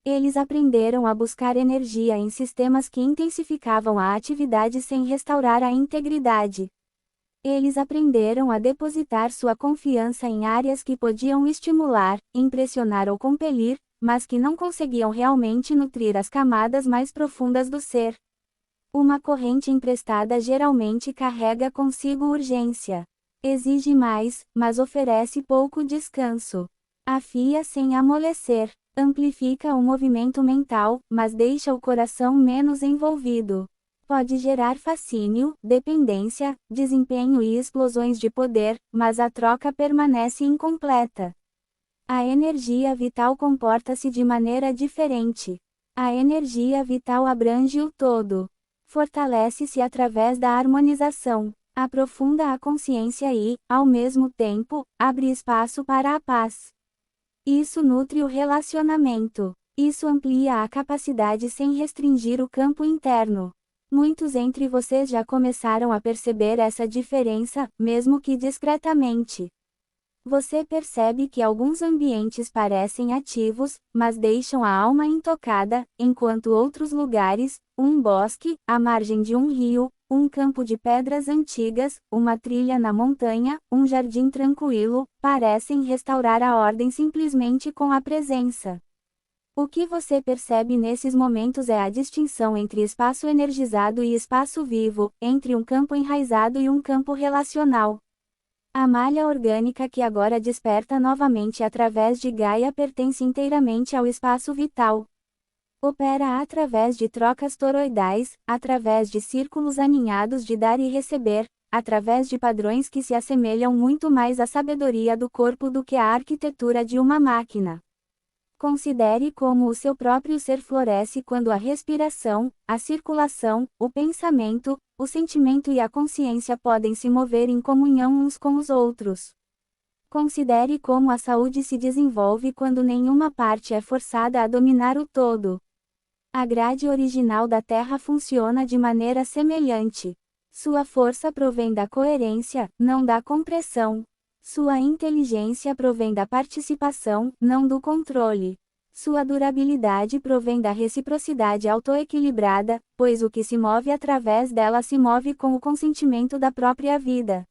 Speaker 1: Eles aprenderam a buscar energia em sistemas que intensificavam a atividade sem restaurar a integridade. Eles aprenderam a depositar sua confiança em áreas que podiam estimular, impressionar ou compelir, mas que não conseguiam realmente nutrir as camadas mais profundas do ser. Uma corrente emprestada geralmente carrega consigo urgência. Exige mais, mas oferece pouco descanso. Afia sem amolecer. Amplifica o movimento mental, mas deixa o coração menos envolvido. Pode gerar fascínio, dependência, desempenho e explosões de poder, mas a troca permanece incompleta. A energia vital comporta-se de maneira diferente. A energia vital abrange o todo. Fortalece-se através da harmonização. Aprofunda a consciência e, ao mesmo tempo, abre espaço para a paz. Isso nutre o relacionamento. Isso amplia a capacidade sem restringir o campo interno. Muitos entre vocês já começaram a perceber essa diferença, mesmo que discretamente. Você percebe que alguns ambientes parecem ativos, mas deixam a alma intocada, enquanto outros lugares, um bosque, a margem de um rio, um campo de pedras antigas, uma trilha na montanha, um jardim tranquilo, parecem restaurar a ordem simplesmente com a presença. O que você percebe nesses momentos é a distinção entre espaço energizado e espaço vivo, entre um campo enraizado e um campo relacional. A malha orgânica que agora desperta novamente através de Gaia pertence inteiramente ao espaço vital. Opera através de trocas toroidais, através de círculos aninhados de dar e receber, através de padrões que se assemelham muito mais à sabedoria do corpo do que à arquitetura de uma máquina. Considere como o seu próprio ser floresce quando a respiração, a circulação, o pensamento, o sentimento e a consciência podem se mover em comunhão uns com os outros. Considere como a saúde se desenvolve quando nenhuma parte é forçada a dominar o todo. A grade original da Terra funciona de maneira semelhante. Sua força provém da coerência, não da compressão. Sua inteligência provém da participação, não do controle. Sua durabilidade provém da reciprocidade autoequilibrada, pois o que se move através dela se move com o consentimento da própria vida.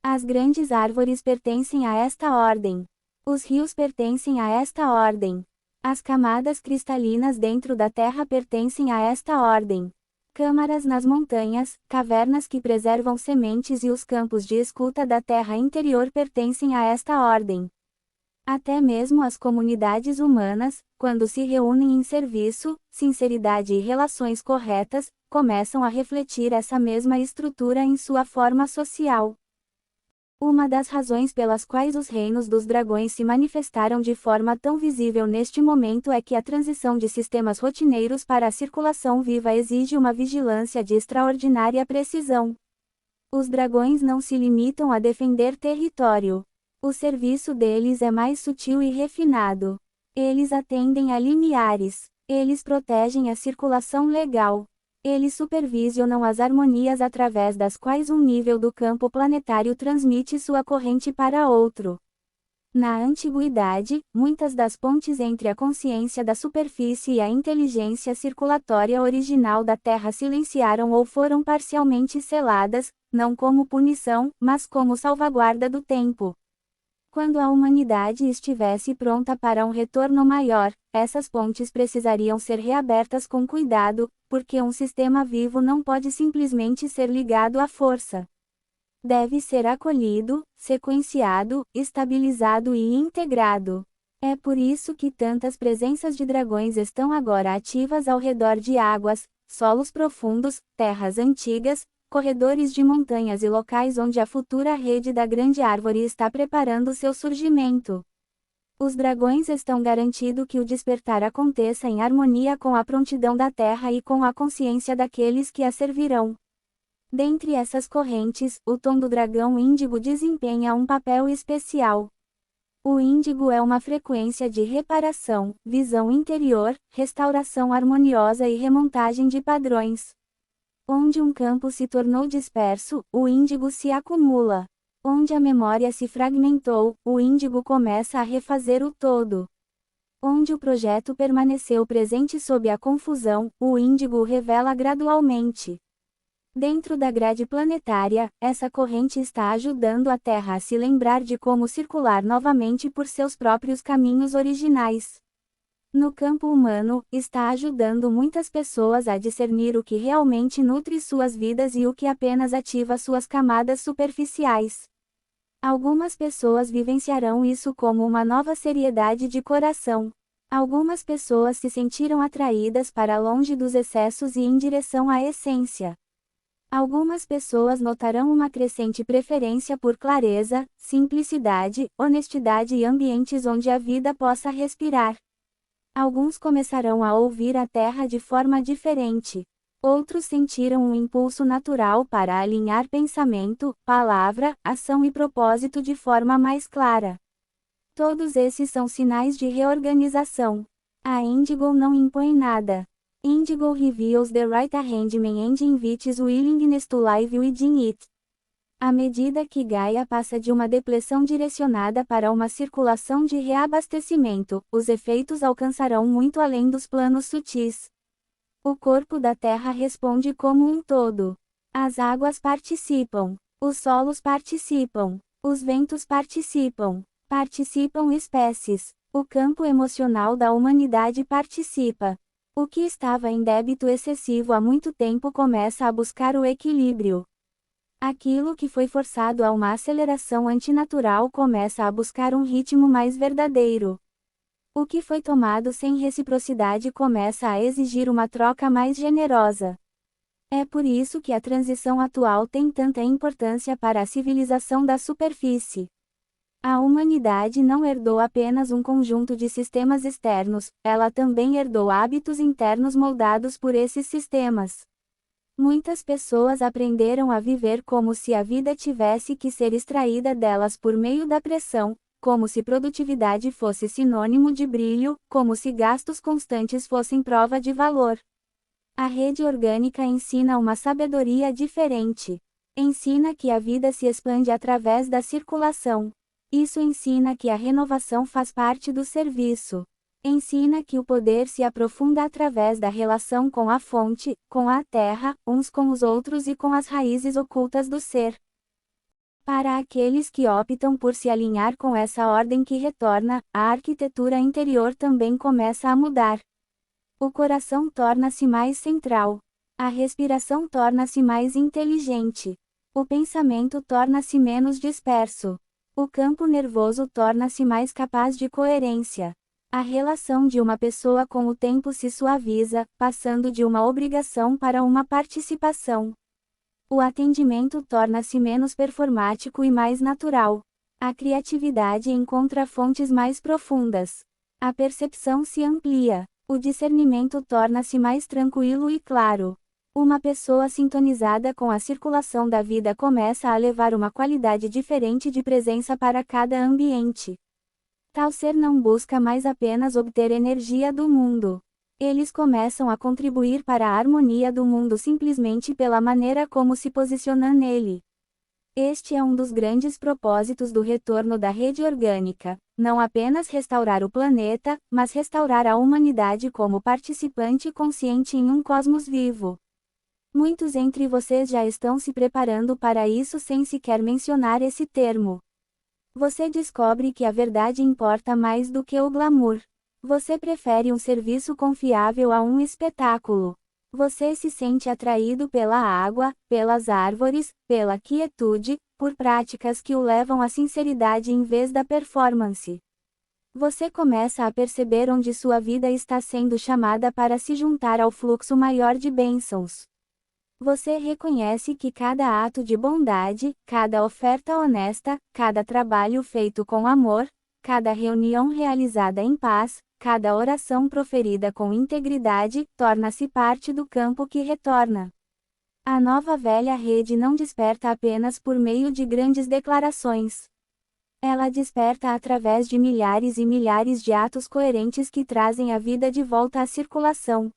Speaker 1: As grandes árvores pertencem a esta ordem. Os rios pertencem a esta ordem. As camadas cristalinas dentro da Terra pertencem a esta ordem. Câmaras nas montanhas, cavernas que preservam sementes e os campos de escuta da terra interior pertencem a esta ordem. Até mesmo as comunidades humanas, quando se reúnem em serviço, sinceridade e relações corretas, começam a refletir essa mesma estrutura em sua forma social. Uma das razões pelas quais os reinos dos dragões se manifestaram de forma tão visível neste momento é que a transição de sistemas rotineiros para a circulação viva exige uma vigilância de extraordinária precisão. Os dragões não se limitam a defender território. O serviço deles é mais sutil e refinado. Eles atendem a limiares. Eles protegem a circulação legal. Eles supervisionam as harmonias através das quais um nível do campo planetário transmite sua corrente para outro. Na antiguidade, muitas das pontes entre a consciência da superfície e a inteligência circulatória original da Terra silenciaram ou foram parcialmente seladas, não como punição, mas como salvaguarda do tempo. Quando a humanidade estivesse pronta para um retorno maior, essas pontes precisariam ser reabertas com cuidado, porque um sistema vivo não pode simplesmente ser ligado à força. Deve ser acolhido, sequenciado, estabilizado e integrado. É por isso que tantas presenças de dragões estão agora ativas ao redor de águas, solos profundos, terras antigas, corredores de montanhas e locais onde a futura rede da grande árvore está preparando seu surgimento. Os dragões estão garantindo que o despertar aconteça em harmonia com a prontidão da terra e com a consciência daqueles que a servirão. Dentre essas correntes, o tom do dragão índigo desempenha um papel especial. O índigo é uma frequência de reparação, visão interior, restauração harmoniosa e remontagem de padrões. Onde um campo se tornou disperso, o índigo se acumula. Onde a memória se fragmentou, o índigo começa a refazer o todo. Onde o projeto permaneceu presente sob a confusão, o índigo o revela gradualmente. Dentro da grade planetária, essa corrente está ajudando a Terra a se lembrar de como circular novamente por seus próprios caminhos originais. No campo humano, está ajudando muitas pessoas a discernir o que realmente nutre suas vidas e o que apenas ativa suas camadas superficiais. Algumas pessoas vivenciarão isso como uma nova seriedade de coração. Algumas pessoas se sentiram atraídas para longe dos excessos e em direção à essência. Algumas pessoas notarão uma crescente preferência por clareza, simplicidade, honestidade e ambientes onde a vida possa respirar. Alguns começarão a ouvir a terra de forma diferente. Outros sentiram um impulso natural para alinhar pensamento, palavra, ação e propósito de forma mais clara. Todos esses são sinais de reorganização. A Indigo não impõe nada. Indigo reveals the right arrangement and invites willingness to live within it. À medida que Gaia passa de uma depressão direcionada para uma circulação de reabastecimento, os efeitos alcançarão muito além dos planos sutis. O corpo da Terra responde como um todo. As águas participam. Os solos participam. Os ventos participam. Participam espécies. O campo emocional da humanidade participa. O que estava em débito excessivo há muito tempo começa a buscar o equilíbrio. Aquilo que foi forçado a uma aceleração antinatural começa a buscar um ritmo mais verdadeiro. O que foi tomado sem reciprocidade começa a exigir uma troca mais generosa. É por isso que a transição atual tem tanta importância para a civilização da superfície. A humanidade não herdou apenas um conjunto de sistemas externos, ela também herdou hábitos internos moldados por esses sistemas. Muitas pessoas aprenderam a viver como se a vida tivesse que ser extraída delas por meio da pressão, como se produtividade fosse sinônimo de brilho, como se gastos constantes fossem prova de valor. A rede orgânica ensina uma sabedoria diferente. Ensina que a vida se expande através da circulação. Isso ensina que a renovação faz parte do serviço. Ensina que o poder se aprofunda através da relação com a fonte, com a terra, uns com os outros e com as raízes ocultas do ser. Para aqueles que optam por se alinhar com essa ordem que retorna, a arquitetura interior também começa a mudar. O coração torna-se mais central. A respiração torna-se mais inteligente. O pensamento torna-se menos disperso. O campo nervoso torna-se mais capaz de coerência. A relação de uma pessoa com o tempo se suaviza, passando de uma obrigação para uma participação. O atendimento torna-se menos performático e mais natural. A criatividade encontra fontes mais profundas. A percepção se amplia. O discernimento torna-se mais tranquilo e claro. Uma pessoa sintonizada com a circulação da vida começa a levar uma qualidade diferente de presença para cada ambiente. Tal ser não busca mais apenas obter energia do mundo. Eles começam a contribuir para a harmonia do mundo simplesmente pela maneira como se posicionam nele. Este é um dos grandes propósitos do retorno da rede orgânica, não apenas restaurar o planeta, mas restaurar a humanidade como participante consciente em um cosmos vivo. Muitos entre vocês já estão se preparando para isso sem sequer mencionar esse termo. Você descobre que a verdade importa mais do que o glamour. Você prefere um serviço confiável a um espetáculo. Você se sente atraído pela água, pelas árvores, pela quietude, por práticas que o levam à sinceridade em vez da performance. Você começa a perceber onde sua vida está sendo chamada para se juntar ao fluxo maior de bênçãos. Você reconhece que cada ato de bondade, cada oferta honesta, cada trabalho feito com amor, cada reunião realizada em paz, cada oração proferida com integridade, torna-se parte do campo que retorna. A nova velha rede não desperta apenas por meio de grandes declarações. Ela desperta através de milhares e milhares de atos coerentes que trazem a vida de volta à circulação.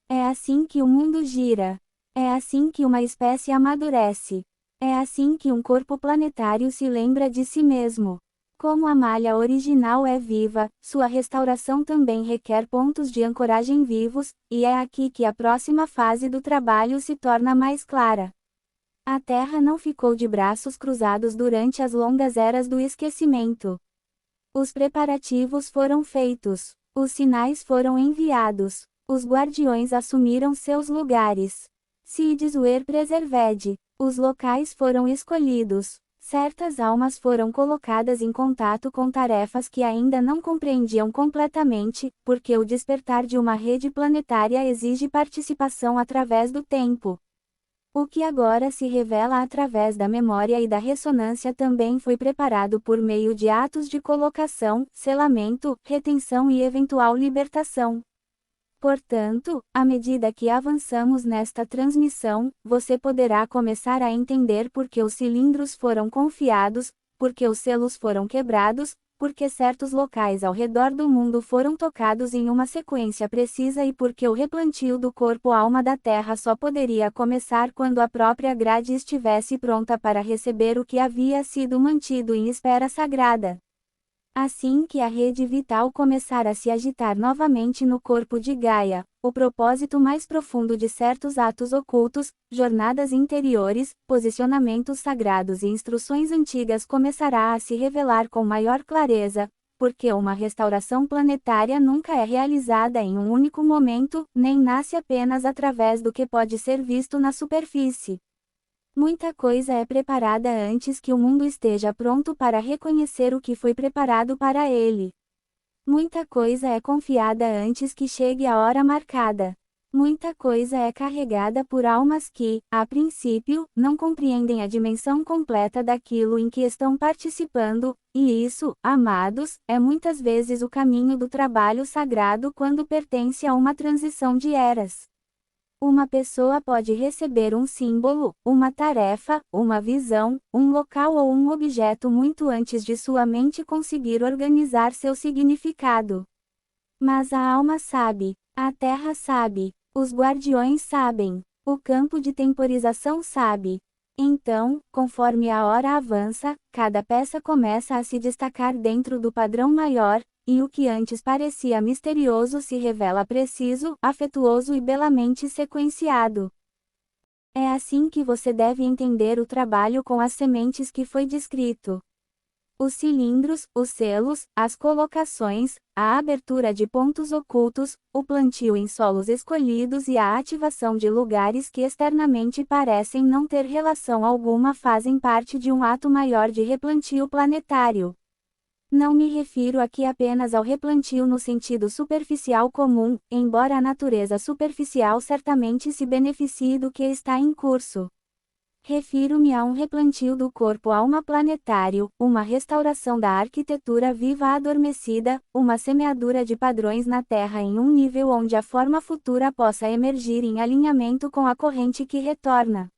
Speaker 1: É assim que o mundo gira. É assim que uma espécie amadurece. É assim que um corpo planetário se lembra de si mesmo. Como a malha original é viva, sua restauração também requer pontos de ancoragem vivos, e é aqui que a próxima fase do trabalho se torna mais clara. A Terra não ficou de braços cruzados durante as longas eras do esquecimento. Os preparativos foram feitos, os sinais foram enviados, os guardiões assumiram seus lugares. Sides ver preservede, os locais foram escolhidos. Certas almas foram colocadas em contato com tarefas que ainda não compreendiam completamente, porque o despertar de uma rede planetária exige participação através do tempo. O que agora se revela através da memória e da ressonância também foi preparado por meio de atos de colocação, selamento, retenção e eventual libertação. Portanto, à medida que avançamos nesta transmissão, você poderá começar a entender por que os cilindros foram confiados, por que os selos foram quebrados, por que certos locais ao redor do mundo foram tocados em uma sequência precisa e por que o replantio do corpo-alma da Terra só poderia começar quando a própria grade estivesse pronta para receber o que havia sido mantido em espera sagrada. Assim que a rede vital começar a se agitar novamente no corpo de Gaia, o propósito mais profundo de certos atos ocultos, jornadas interiores, posicionamentos sagrados e instruções antigas começará a se revelar com maior clareza, porque uma restauração planetária nunca é realizada em um único momento, nem nasce apenas através do que pode ser visto na superfície. Muita coisa é preparada antes que o mundo esteja pronto para reconhecer o que foi preparado para ele. Muita coisa é confiada antes que chegue a hora marcada. Muita coisa é carregada por almas que, a princípio, não compreendem a dimensão completa daquilo em que estão participando, e isso, amados, é muitas vezes o caminho do trabalho sagrado quando pertence a uma transição de eras. Uma pessoa pode receber um símbolo, uma tarefa, uma visão, um local ou um objeto muito antes de sua mente conseguir organizar seu significado. Mas a alma sabe, a terra sabe, os guardiões sabem, o campo de temporização sabe. Então, conforme a hora avança, cada peça começa a se destacar dentro do padrão maior, e o que antes parecia misterioso se revela preciso, afetuoso e belamente sequenciado. É assim que você deve entender o trabalho com as sementes que foi descrito. Os cilindros, os selos, as colocações, a abertura de pontos ocultos, o plantio em solos escolhidos e a ativação de lugares que externamente parecem não ter relação alguma fazem parte de um ato maior de replantio planetário. Não me refiro aqui apenas ao replantio no sentido superficial comum, embora a natureza superficial certamente se beneficie do que está em curso. Refiro-me a um replantio do corpo alma planetário, uma restauração da arquitetura viva adormecida, uma semeadura de padrões na Terra em um nível onde a forma futura possa emergir em alinhamento com a corrente que retorna.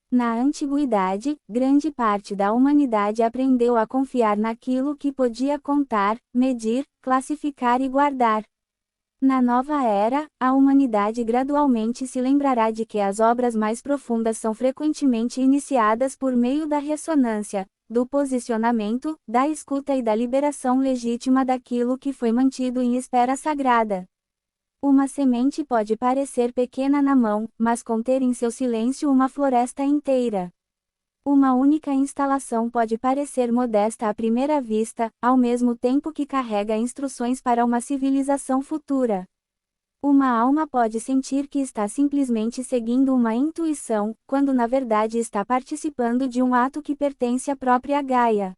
Speaker 1: Na antiguidade, grande parte da humanidade aprendeu a confiar naquilo que podia contar, medir, classificar e guardar. Na nova era, a humanidade gradualmente se lembrará de que as obras mais profundas são frequentemente iniciadas por meio da ressonância, do posicionamento, da escuta e da liberação legítima daquilo que foi mantido em espera sagrada. Uma semente pode parecer pequena na mão, mas conter em seu silêncio uma floresta inteira. Uma única instalação pode parecer modesta à primeira vista, ao mesmo tempo que carrega instruções para uma civilização futura. Uma alma pode sentir que está simplesmente seguindo uma intuição, quando na verdade está participando de um ato que pertence à própria Gaia.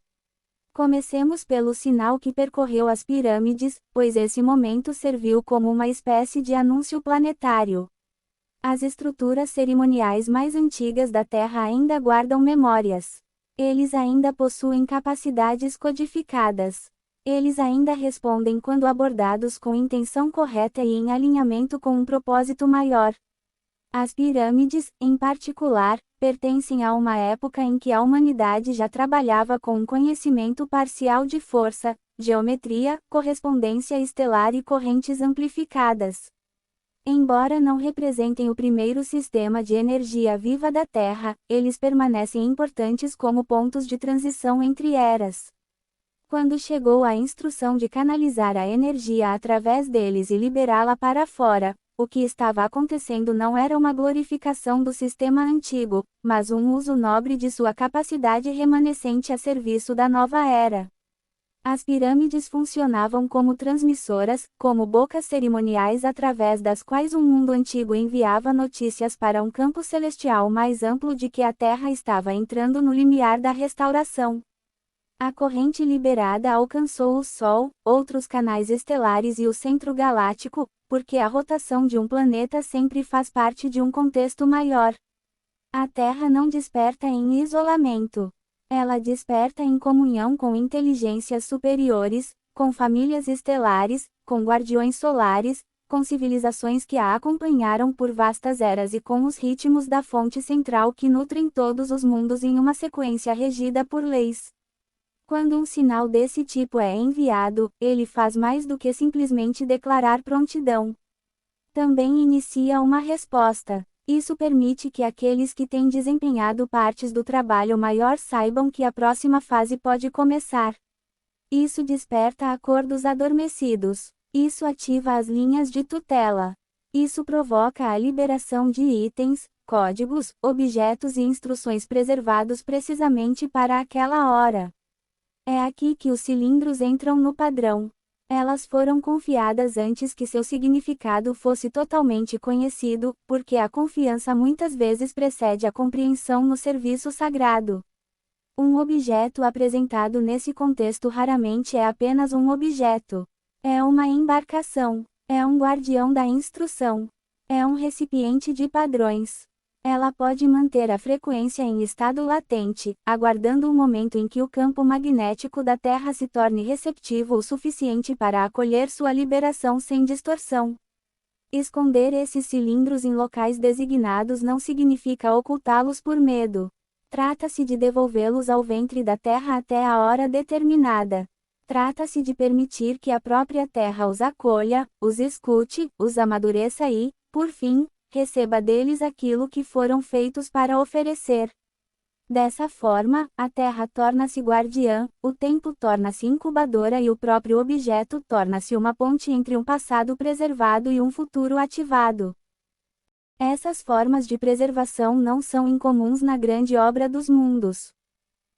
Speaker 1: Comecemos pelo sinal que percorreu as pirâmides, pois esse momento serviu como uma espécie de anúncio planetário. As estruturas cerimoniais mais antigas da Terra ainda guardam memórias. Eles ainda possuem capacidades codificadas. Eles ainda respondem quando abordados com intenção correta e em alinhamento com um propósito maior. As pirâmides, em particular, pertencem a uma época em que a humanidade já trabalhava com um conhecimento parcial de força, geometria, correspondência estelar e correntes amplificadas. Embora não representem o primeiro sistema de energia viva da Terra, eles permanecem importantes como pontos de transição entre eras. Quando chegou a instrução de canalizar a energia através deles e liberá-la para fora, o que estava acontecendo não era uma glorificação do sistema antigo, mas um uso nobre de sua capacidade remanescente a serviço da nova era. As pirâmides funcionavam como transmissoras, como bocas cerimoniais através das quais um mundo antigo enviava notícias para um campo celestial mais amplo de que a Terra estava entrando no limiar da restauração. A corrente liberada alcançou o Sol, outros canais estelares e o centro galáctico, porque a rotação de um planeta sempre faz parte de um contexto maior. A Terra não desperta em isolamento. Ela desperta em comunhão com inteligências superiores, com famílias estelares, com guardiões solares, com civilizações que a acompanharam por vastas eras e com os ritmos da fonte central que nutrem todos os mundos em uma sequência regida por leis. Quando um sinal desse tipo é enviado, ele faz mais do que simplesmente declarar prontidão. Também inicia uma resposta. Isso permite que aqueles que têm desempenhado partes do trabalho maior saibam que a próxima fase pode começar. Isso desperta acordos adormecidos. Isso ativa as linhas de tutela. Isso provoca a liberação de itens, códigos, objetos e instruções preservados precisamente para aquela hora. É aqui que os cilindros entram no padrão. Elas foram confiadas antes que seu significado fosse totalmente conhecido, porque a confiança muitas vezes precede a compreensão no serviço sagrado. Um objeto apresentado nesse contexto raramente é apenas um objeto. É uma embarcação. É um guardião da instrução. É um recipiente de padrões. Ela pode manter a frequência em estado latente, aguardando o momento em que o campo magnético da Terra se torne receptivo o suficiente para acolher sua liberação sem distorção. Esconder esses cilindros em locais designados não significa ocultá-los por medo. Trata-se de devolvê-los ao ventre da Terra até a hora determinada. Trata-se de permitir que a própria Terra os acolha, os escute, os amadureça e, por fim, receba deles aquilo que foram feitos para oferecer. Dessa forma, a Terra torna-se guardiã, o tempo torna-se incubadora e o próprio objeto torna-se uma ponte entre um passado preservado e um futuro ativado. Essas formas de preservação não são incomuns na grande obra dos mundos.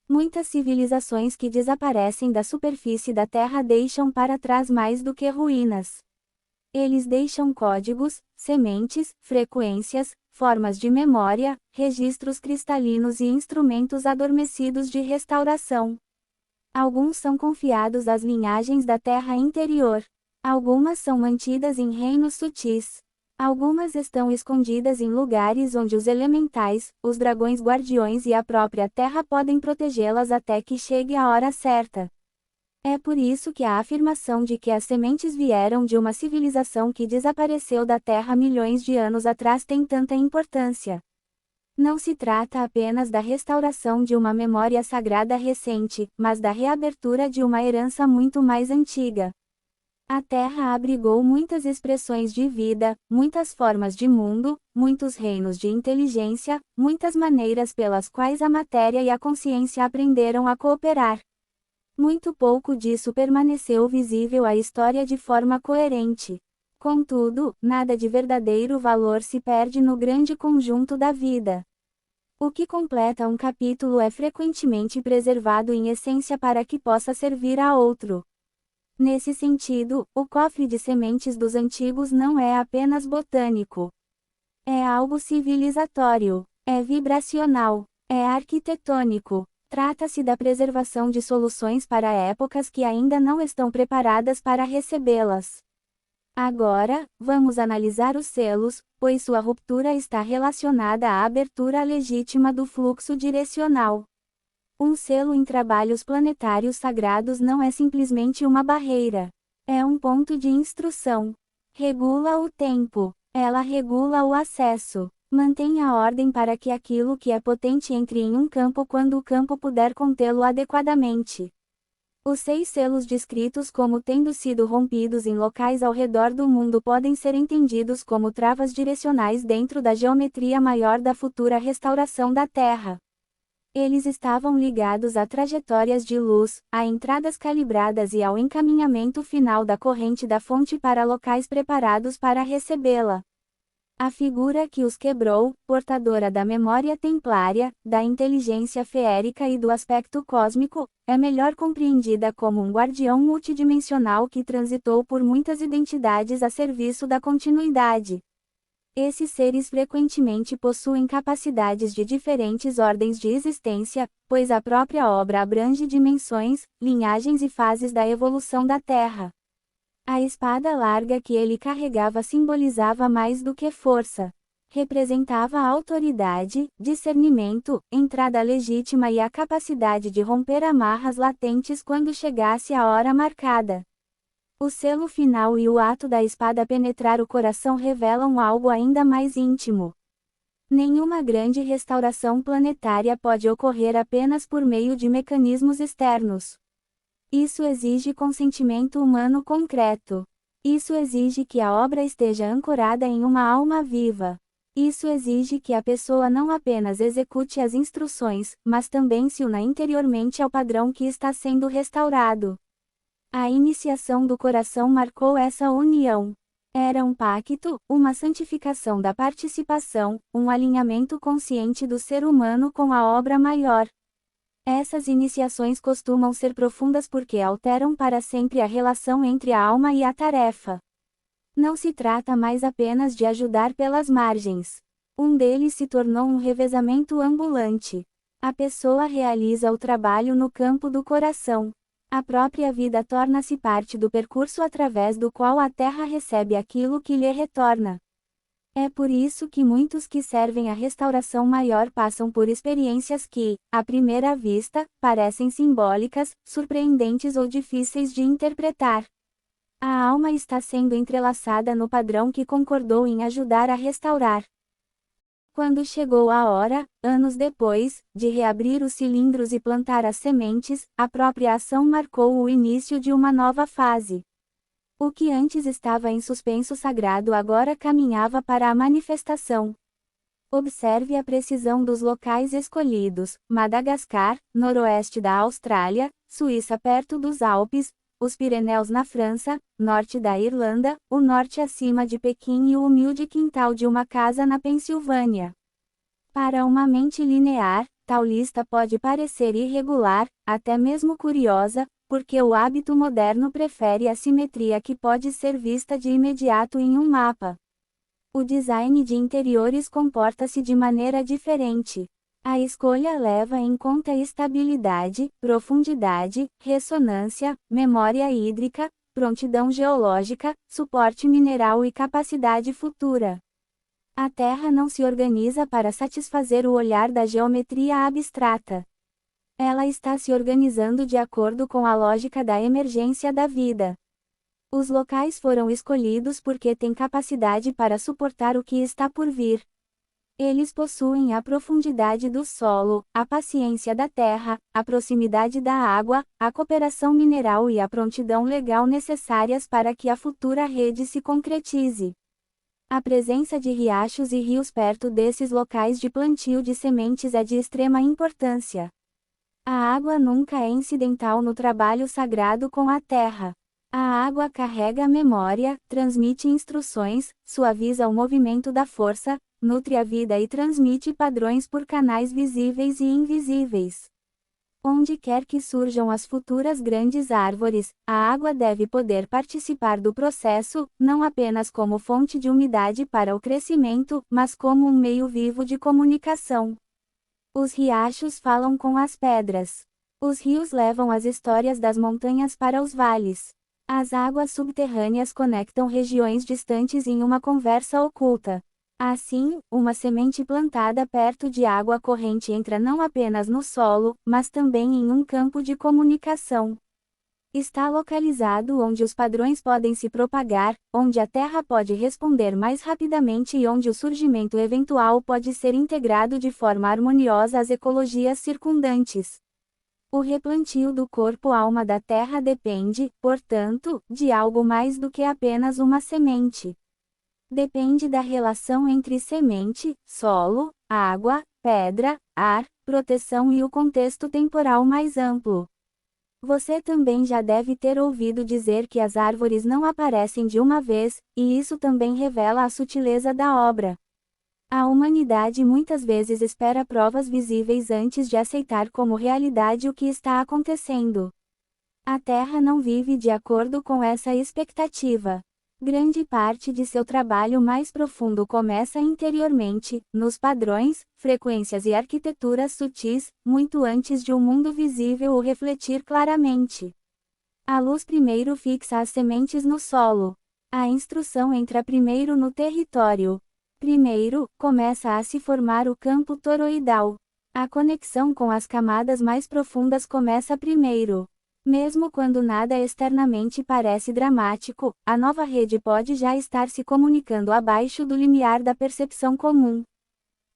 Speaker 1: Muitas civilizações que desaparecem da superfície da Terra deixam para trás mais do que ruínas. Eles deixam códigos, sementes, frequências, formas de memória, registros cristalinos e instrumentos adormecidos de restauração. Alguns são confiados às linhagens da Terra interior. Algumas são mantidas em reinos sutis. Algumas estão escondidas em lugares onde os elementais, os dragões guardiões e a própria Terra podem protegê-las até que chegue a hora certa. É por isso que a afirmação de que as sementes vieram de uma civilização que desapareceu da Terra milhões de anos atrás tem tanta importância. Não se trata apenas da restauração de uma memória sagrada recente, mas da reabertura de uma herança muito mais antiga. A Terra abrigou muitas expressões de vida, muitas formas de mundo, muitos reinos de inteligência, muitas maneiras pelas quais a matéria e a consciência aprenderam a cooperar. Muito pouco disso permaneceu visível à história de forma coerente. Contudo, nada de verdadeiro valor se perde no grande conjunto da vida. O que completa um capítulo é frequentemente preservado em essência para que possa servir a outro. Nesse sentido, o cofre de sementes dos antigos não é apenas botânico. É algo civilizatório, é vibracional, é arquitetônico. Trata-se da preservação de soluções para épocas que ainda não estão preparadas para recebê-las. Agora, vamos analisar os selos, pois sua ruptura está relacionada à abertura legítima do fluxo direcional. Um selo em trabalhos planetários sagrados não é simplesmente uma barreira. É um ponto de instrução. Regula o tempo. Ela regula o acesso. Mantém a ordem para que aquilo que é potente entre em um campo quando o campo puder contê-lo adequadamente. Os 6 selos descritos como tendo sido rompidos em locais ao redor do mundo podem ser entendidos como travas direcionais dentro da geometria maior da futura restauração da Terra. Eles estavam ligados a trajetórias de luz, a entradas calibradas e ao encaminhamento final da corrente da fonte para locais preparados para recebê-la. A figura que os quebrou, portadora da memória templária, da inteligência feérica e do aspecto cósmico, é melhor compreendida como um guardião multidimensional que transitou por muitas identidades a serviço da continuidade. Esses seres frequentemente possuem capacidades de diferentes ordens de existência, pois a própria obra abrange dimensões, linhagens e fases da evolução da Terra. A espada larga que ele carregava simbolizava mais do que força. Representava autoridade, discernimento, entrada legítima e a capacidade de romper amarras latentes quando chegasse a hora marcada. O selo final e o ato da espada penetrar o coração revelam algo ainda mais íntimo. Nenhuma grande restauração planetária pode ocorrer apenas por meio de mecanismos externos. Isso exige consentimento humano concreto. Isso exige que a obra esteja ancorada em uma alma viva. Isso exige que a pessoa não apenas execute as instruções, mas também se una interiormente ao padrão que está sendo restaurado. A iniciação do coração marcou essa união. Era um pacto, uma santificação da participação, um alinhamento consciente do ser humano com a obra maior. Essas iniciações costumam ser profundas porque alteram para sempre a relação entre a alma e a tarefa. Não se trata mais apenas de ajudar pelas margens. Um deles se tornou um revezamento ambulante. A pessoa realiza o trabalho no campo do coração. A própria vida torna-se parte do percurso através do qual a Terra recebe aquilo que lhe retorna. É por isso que muitos que servem à restauração maior passam por experiências que, à primeira vista, parecem simbólicas, surpreendentes ou difíceis de interpretar. A alma está sendo entrelaçada no padrão que concordou em ajudar a restaurar. Quando chegou a hora, anos depois, de reabrir os cilindros e plantar as sementes, a própria ação marcou o início de uma nova fase. O que antes estava em suspenso sagrado agora caminhava para a manifestação. Observe a precisão dos locais escolhidos: Madagascar, noroeste da Austrália, Suíça perto dos Alpes, os Pirineus na França, norte da Irlanda, o norte acima de Pequim e o humilde quintal de uma casa na Pensilvânia. Para uma mente linear, tal lista pode parecer irregular, até mesmo curiosa, porque o hábito moderno prefere a simetria que pode ser vista de imediato em um mapa. O design de interiores comporta-se de maneira diferente. A escolha leva em conta estabilidade, profundidade, ressonância, memória hídrica, prontidão geológica, suporte mineral e capacidade futura. A Terra não se organiza para satisfazer o olhar da geometria abstrata. Ela está se organizando de acordo com a lógica da emergência da vida. Os locais foram escolhidos porque têm capacidade para suportar o que está por vir. Eles possuem a profundidade do solo, a paciência da terra, a proximidade da água, a cooperação mineral e a prontidão legal necessárias para que a futura rede se concretize. A presença de riachos e rios perto desses locais de plantio de sementes é de extrema importância. A água nunca é incidental no trabalho sagrado com a terra. A água carrega a memória, transmite instruções, suaviza o movimento da força, nutre a vida e transmite padrões por canais visíveis e invisíveis. Onde quer que surjam as futuras grandes árvores, a água deve poder participar do processo, não apenas como fonte de umidade para o crescimento, mas como um meio vivo de comunicação. Os riachos falam com as pedras. Os rios levam as histórias das montanhas para os vales. As águas subterrâneas conectam regiões distantes em uma conversa oculta. Assim, uma semente plantada perto de água corrente entra não apenas no solo, mas também em um campo de comunicação. Está localizado onde os padrões podem se propagar, onde a terra pode responder mais rapidamente e onde o surgimento eventual pode ser integrado de forma harmoniosa às ecologias circundantes. O replantio do corpo-alma da terra depende, portanto, de algo mais do que apenas uma semente. Depende da relação entre semente, solo, água, pedra, ar, proteção e o contexto temporal mais amplo. Você também já deve ter ouvido dizer que as árvores não aparecem de uma vez, e isso também revela a sutileza da obra. A humanidade muitas vezes espera provas visíveis antes de aceitar como realidade o que está acontecendo. A Terra não vive de acordo com essa expectativa. Grande parte de seu trabalho mais profundo começa interiormente, nos padrões, frequências e arquiteturas sutis, muito antes de um mundo visível o refletir claramente. A luz primeiro fixa as sementes no solo. A instrução entra primeiro no território. Primeiro, começa a se formar o campo toroidal. A conexão com as camadas mais profundas começa primeiro. Mesmo quando nada externamente parece dramático, a nova rede pode já estar se comunicando abaixo do limiar da percepção comum.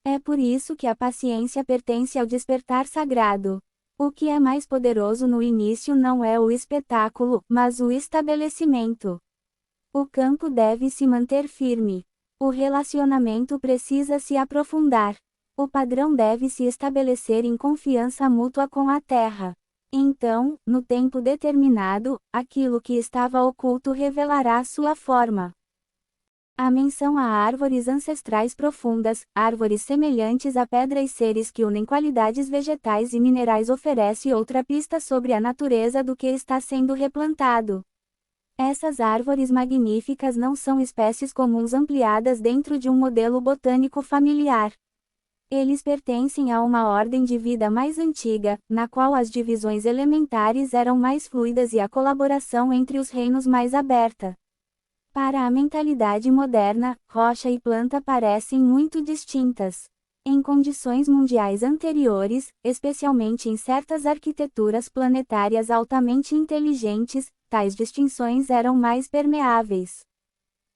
Speaker 1: É por isso que a paciência pertence ao despertar sagrado. O que é mais poderoso no início não é o espetáculo, mas o estabelecimento. O campo deve se manter firme. O relacionamento precisa se aprofundar. O padrão deve se estabelecer em confiança mútua com a terra. Então, no tempo determinado, aquilo que estava oculto revelará sua forma. A menção a árvores ancestrais profundas, árvores semelhantes à pedra e seres que unem qualidades vegetais e minerais oferece outra pista sobre a natureza do que está sendo replantado. Essas árvores magníficas não são espécies comuns ampliadas dentro de um modelo botânico familiar. Eles pertencem a uma ordem de vida mais antiga, na qual as divisões elementares eram mais fluidas e a colaboração entre os reinos mais aberta. Para a mentalidade moderna, rocha e planta parecem muito distintas. Em condições mundiais anteriores, especialmente em certas arquiteturas planetárias altamente inteligentes, tais distinções eram mais permeáveis.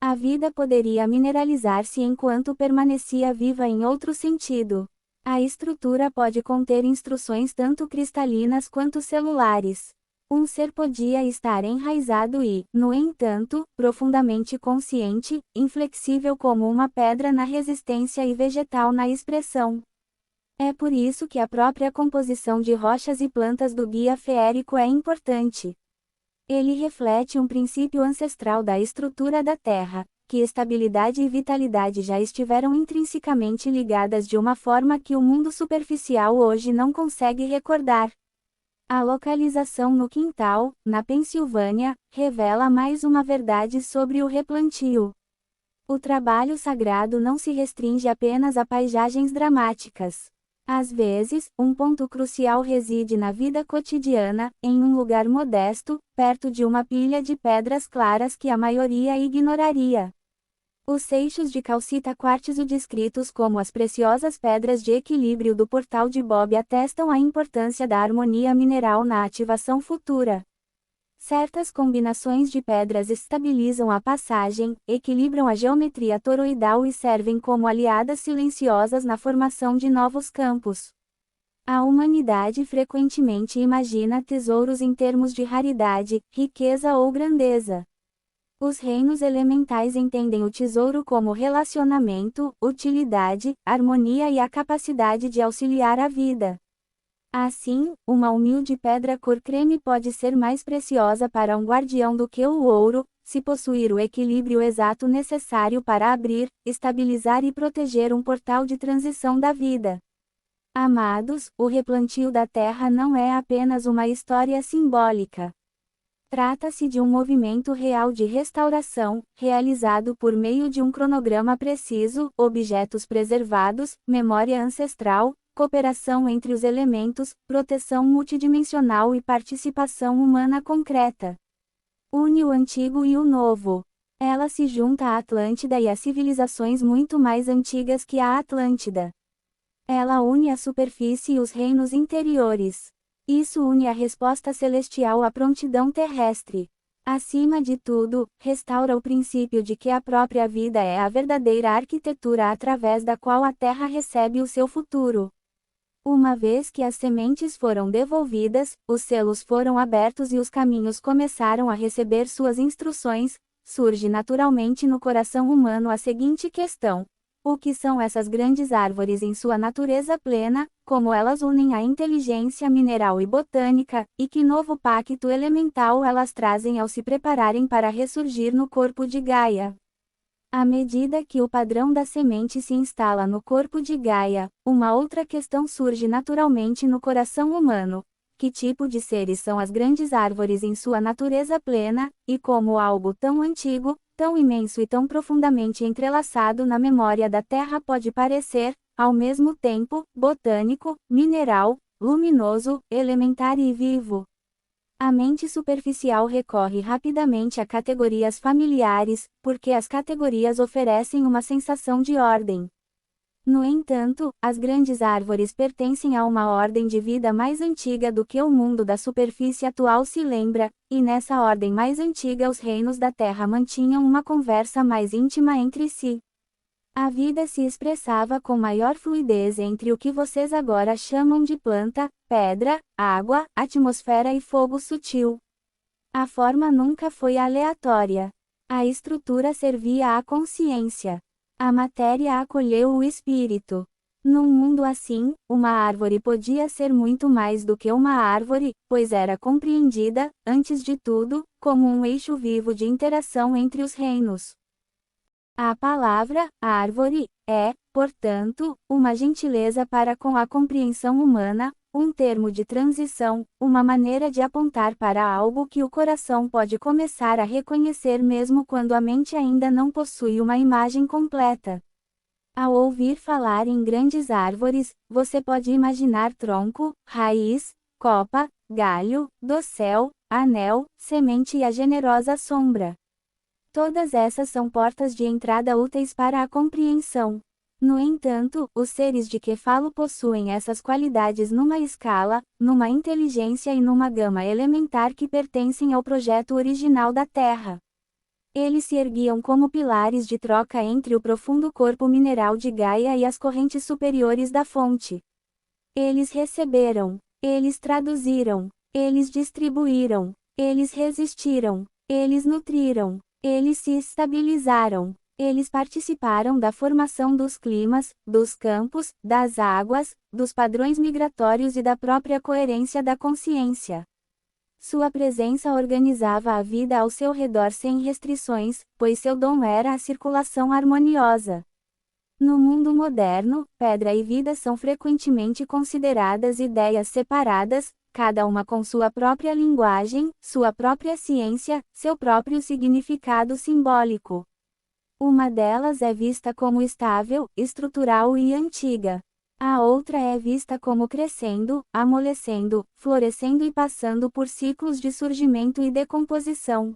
Speaker 1: A vida poderia mineralizar-se enquanto permanecia viva em outro sentido. A estrutura pode conter instruções tanto cristalinas quanto celulares. Um ser podia estar enraizado e, no entanto, profundamente consciente, inflexível como uma pedra na resistência e vegetal na expressão. É por isso que a própria composição de rochas e plantas do guia feérico é importante. Ele reflete um princípio ancestral da estrutura da Terra, que estabilidade e vitalidade já estiveram intrinsecamente ligadas de uma forma que o mundo superficial hoje não consegue recordar. A localização no quintal, na Pensilvânia, revela mais uma verdade sobre o replantio. O trabalho sagrado não se restringe apenas a paisagens dramáticas. Às vezes, um ponto crucial reside na vida cotidiana, em um lugar modesto, perto de uma pilha de pedras claras que a maioria ignoraria. Os seixos de calcita quartzo descritos como as preciosas pedras de equilíbrio do portal de Bob atestam a importância da harmonia mineral na ativação futura. Certas combinações de pedras estabilizam a passagem, equilibram a geometria toroidal e servem como aliadas silenciosas na formação de novos campos. A humanidade frequentemente imagina tesouros em termos de raridade, riqueza ou grandeza. Os reinos elementais entendem o tesouro como relacionamento, utilidade, harmonia e a capacidade de auxiliar a vida. Assim, uma humilde pedra cor creme pode ser mais preciosa para um guardião do que o ouro, se possuir o equilíbrio exato necessário para abrir, estabilizar e proteger um portal de transição da vida. Amados, o replantio da terra não é apenas uma história simbólica. Trata-se de um movimento real de restauração, realizado por meio de um cronograma preciso, objetos preservados, memória ancestral, cooperação entre os elementos, proteção multidimensional e participação humana concreta. Une o antigo e o novo. Ela se junta à Atlântida e a civilizações muito mais antigas que a Atlântida. Ela une a superfície e os reinos interiores. Isso une a resposta celestial à prontidão terrestre. Acima de tudo, restaura o princípio de que a própria vida é a verdadeira arquitetura através da qual a Terra recebe o seu futuro. Uma vez que as sementes foram devolvidas, os selos foram abertos e os caminhos começaram a receber suas instruções, surge naturalmente no coração humano a seguinte questão: o que são essas grandes árvores em sua natureza plena, como elas unem a inteligência mineral e botânica, e que novo pacto elemental elas trazem ao se prepararem para ressurgir no corpo de Gaia? À medida que o padrão da semente se instala no corpo de Gaia, uma outra questão surge naturalmente no coração humano: que tipo de seres são as grandes árvores em sua natureza plena, e como algo tão antigo, tão imenso e tão profundamente entrelaçado na memória da Terra pode parecer, ao mesmo tempo, botânico, mineral, luminoso, elementar e vivo. A mente superficial recorre rapidamente a categorias familiares, porque as categorias oferecem uma sensação de ordem. No entanto, as grandes árvores pertencem a uma ordem de vida mais antiga do que o mundo da superfície atual se lembra, e nessa ordem mais antiga os reinos da Terra mantinham uma conversa mais íntima entre si. A vida se expressava com maior fluidez entre o que vocês agora chamam de planta, pedra, água, atmosfera e fogo sutil. A forma nunca foi aleatória. A estrutura servia à consciência. A matéria acolheu o espírito. Num mundo assim, uma árvore podia ser muito mais do que uma árvore, pois era compreendida, antes de tudo, como um eixo vivo de interação entre os reinos. A palavra, árvore, é, portanto, uma gentileza para com a compreensão humana, um termo de transição, uma maneira de apontar para algo que o coração pode começar a reconhecer mesmo quando a mente ainda não possui uma imagem completa. Ao ouvir falar em grandes árvores, você pode imaginar tronco, raiz, copa, galho, dossel, anel, semente e a generosa sombra. Todas essas são portas de entrada úteis para a compreensão. No entanto, os seres de que falo possuem essas qualidades numa escala, numa inteligência e numa gama elementar que pertencem ao projeto original da Terra. Eles se erguiam como pilares de troca entre o profundo corpo mineral de Gaia e as correntes superiores da fonte. Eles receberam, eles traduziram, eles distribuíram, eles resistiram, eles nutriram. Eles se estabilizaram. Eles participaram da formação dos climas, dos campos, das águas, dos padrões migratórios e da própria coerência da consciência. Sua presença organizava a vida ao seu redor sem restrições, pois seu dom era a circulação harmoniosa. No mundo moderno, pedra e vida são frequentemente consideradas ideias separadas, cada uma com sua própria linguagem, sua própria ciência, seu próprio significado simbólico. Uma delas é vista como estável, estrutural e antiga. A outra é vista como crescendo, amolecendo, florescendo e passando por ciclos de surgimento e decomposição.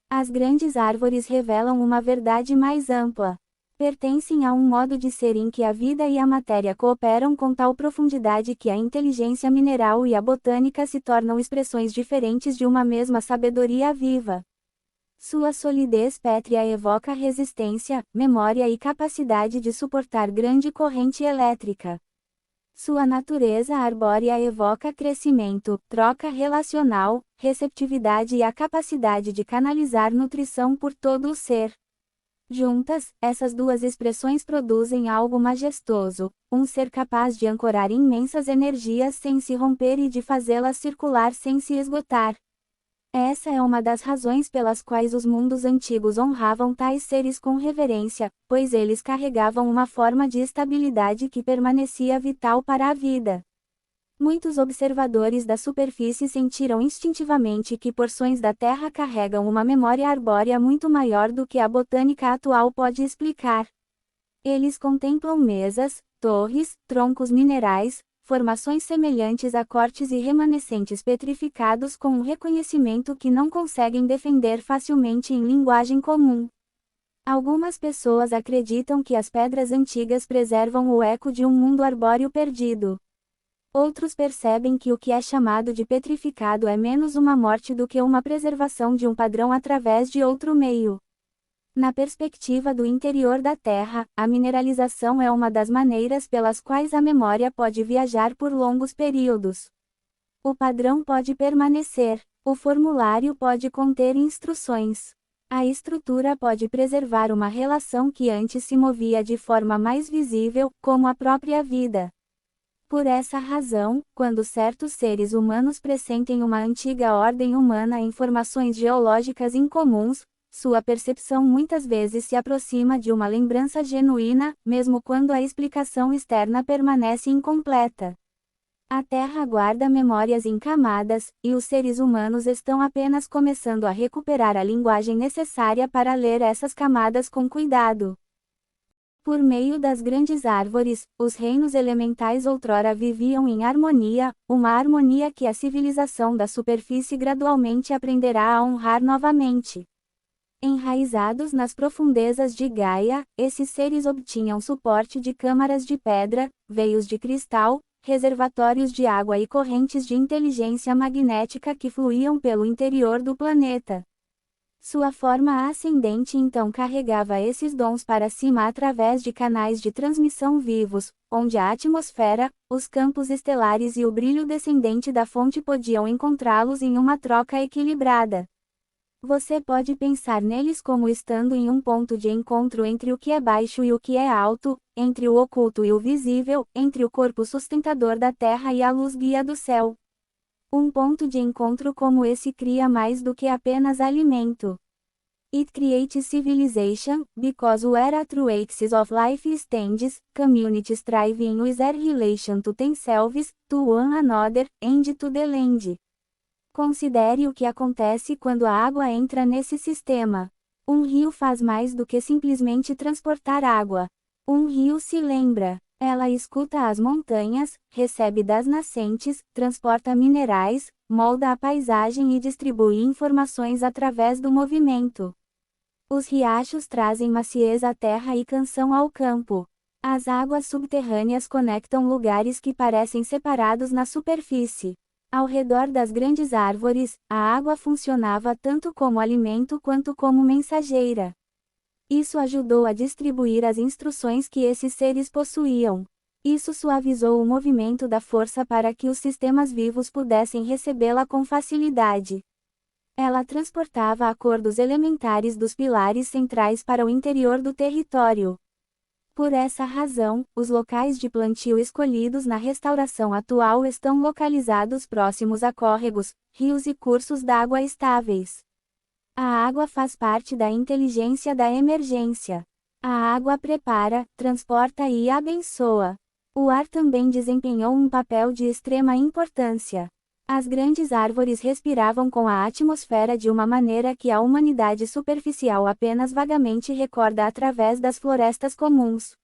Speaker 1: As grandes árvores revelam uma verdade mais ampla. Pertencem a um modo de ser em que a vida e a matéria cooperam com tal profundidade que a inteligência mineral e a botânica se tornam expressões diferentes de uma mesma sabedoria viva. Sua solidez pétrea evoca resistência, memória e capacidade de suportar grande corrente elétrica. Sua natureza arbórea evoca crescimento, troca relacional, receptividade e a capacidade de canalizar nutrição por todo o ser. Juntas, essas duas expressões produzem algo majestoso, um ser capaz de ancorar imensas energias sem se romper e de fazê-las circular sem se esgotar. Essa é uma das razões pelas quais os mundos antigos honravam tais seres com reverência, pois eles carregavam uma forma de estabilidade que permanecia vital para a vida. Muitos observadores da superfície sentiram instintivamente que porções da Terra carregam uma memória arbórea muito maior do que a botânica atual pode explicar. Eles contemplam mesas, torres, troncos minerais, formações semelhantes a cortes e remanescentes petrificados com um reconhecimento que não conseguem defender facilmente em linguagem comum. Algumas pessoas acreditam que as pedras antigas preservam o eco de um mundo arbóreo perdido. Outros percebem que o que é chamado de petrificado é menos uma morte do que uma preservação de um padrão através de outro meio. Na perspectiva do interior da Terra, a mineralização é uma das maneiras pelas quais a memória pode viajar por longos períodos. O padrão pode permanecer, o formulário pode conter instruções. A estrutura pode preservar uma relação que antes se movia de forma mais visível, como a própria vida. Por essa razão, quando certos seres humanos pressentem uma antiga ordem humana em formações geológicas incomuns, sua percepção muitas vezes se aproxima de uma lembrança genuína, mesmo quando a explicação externa permanece incompleta. A Terra guarda memórias em camadas, e os seres humanos estão apenas começando a recuperar a linguagem necessária para ler essas camadas com cuidado. Por meio das grandes árvores, os reinos elementais outrora viviam em harmonia, uma harmonia que a civilização da superfície gradualmente aprenderá a honrar novamente. Enraizados nas profundezas de Gaia, esses seres obtinham suporte de câmaras de pedra, veios de cristal, reservatórios de água e correntes de inteligência magnética que fluíam pelo interior do planeta. Sua forma ascendente então carregava esses dons para cima através de canais de transmissão vivos, onde a atmosfera, os campos estelares e o brilho descendente da fonte podiam encontrá-los em uma troca equilibrada. Você pode pensar neles como estando em um ponto de encontro entre o que é baixo e o que é alto, entre o oculto e o visível, entre o corpo sustentador da terra e a luz guia do céu. Um ponto de encontro como esse cria mais do que apenas alimento. It creates civilization, because where a true axis of life stands, communities thrive in wiser relation to themselves, to one another, and to the land. Considere o que acontece quando a água entra nesse sistema. Um rio faz mais do que simplesmente transportar água. Um rio se lembra. Ela escuta as montanhas, recebe das nascentes, transporta minerais, molda a paisagem e distribui informações através do movimento. Os riachos trazem maciez à terra e canção ao campo. As águas subterrâneas conectam lugares que parecem separados na superfície. Ao redor das grandes árvores, a água funcionava tanto como alimento quanto como mensageira. Isso ajudou a distribuir as instruções que esses seres possuíam. Isso suavizou o movimento da força para que os sistemas vivos pudessem recebê-la com facilidade. Ela transportava acordos elementares dos pilares centrais para o interior do território. Por essa razão, os locais de plantio escolhidos na restauração atual estão localizados próximos a córregos, rios e cursos d'água estáveis. A água faz parte da inteligência da emergência. A água prepara, transporta e abençoa. O ar também desempenhou um papel de extrema importância. As grandes árvores respiravam com a atmosfera de uma maneira que a humanidade superficial apenas vagamente recorda através das florestas comuns.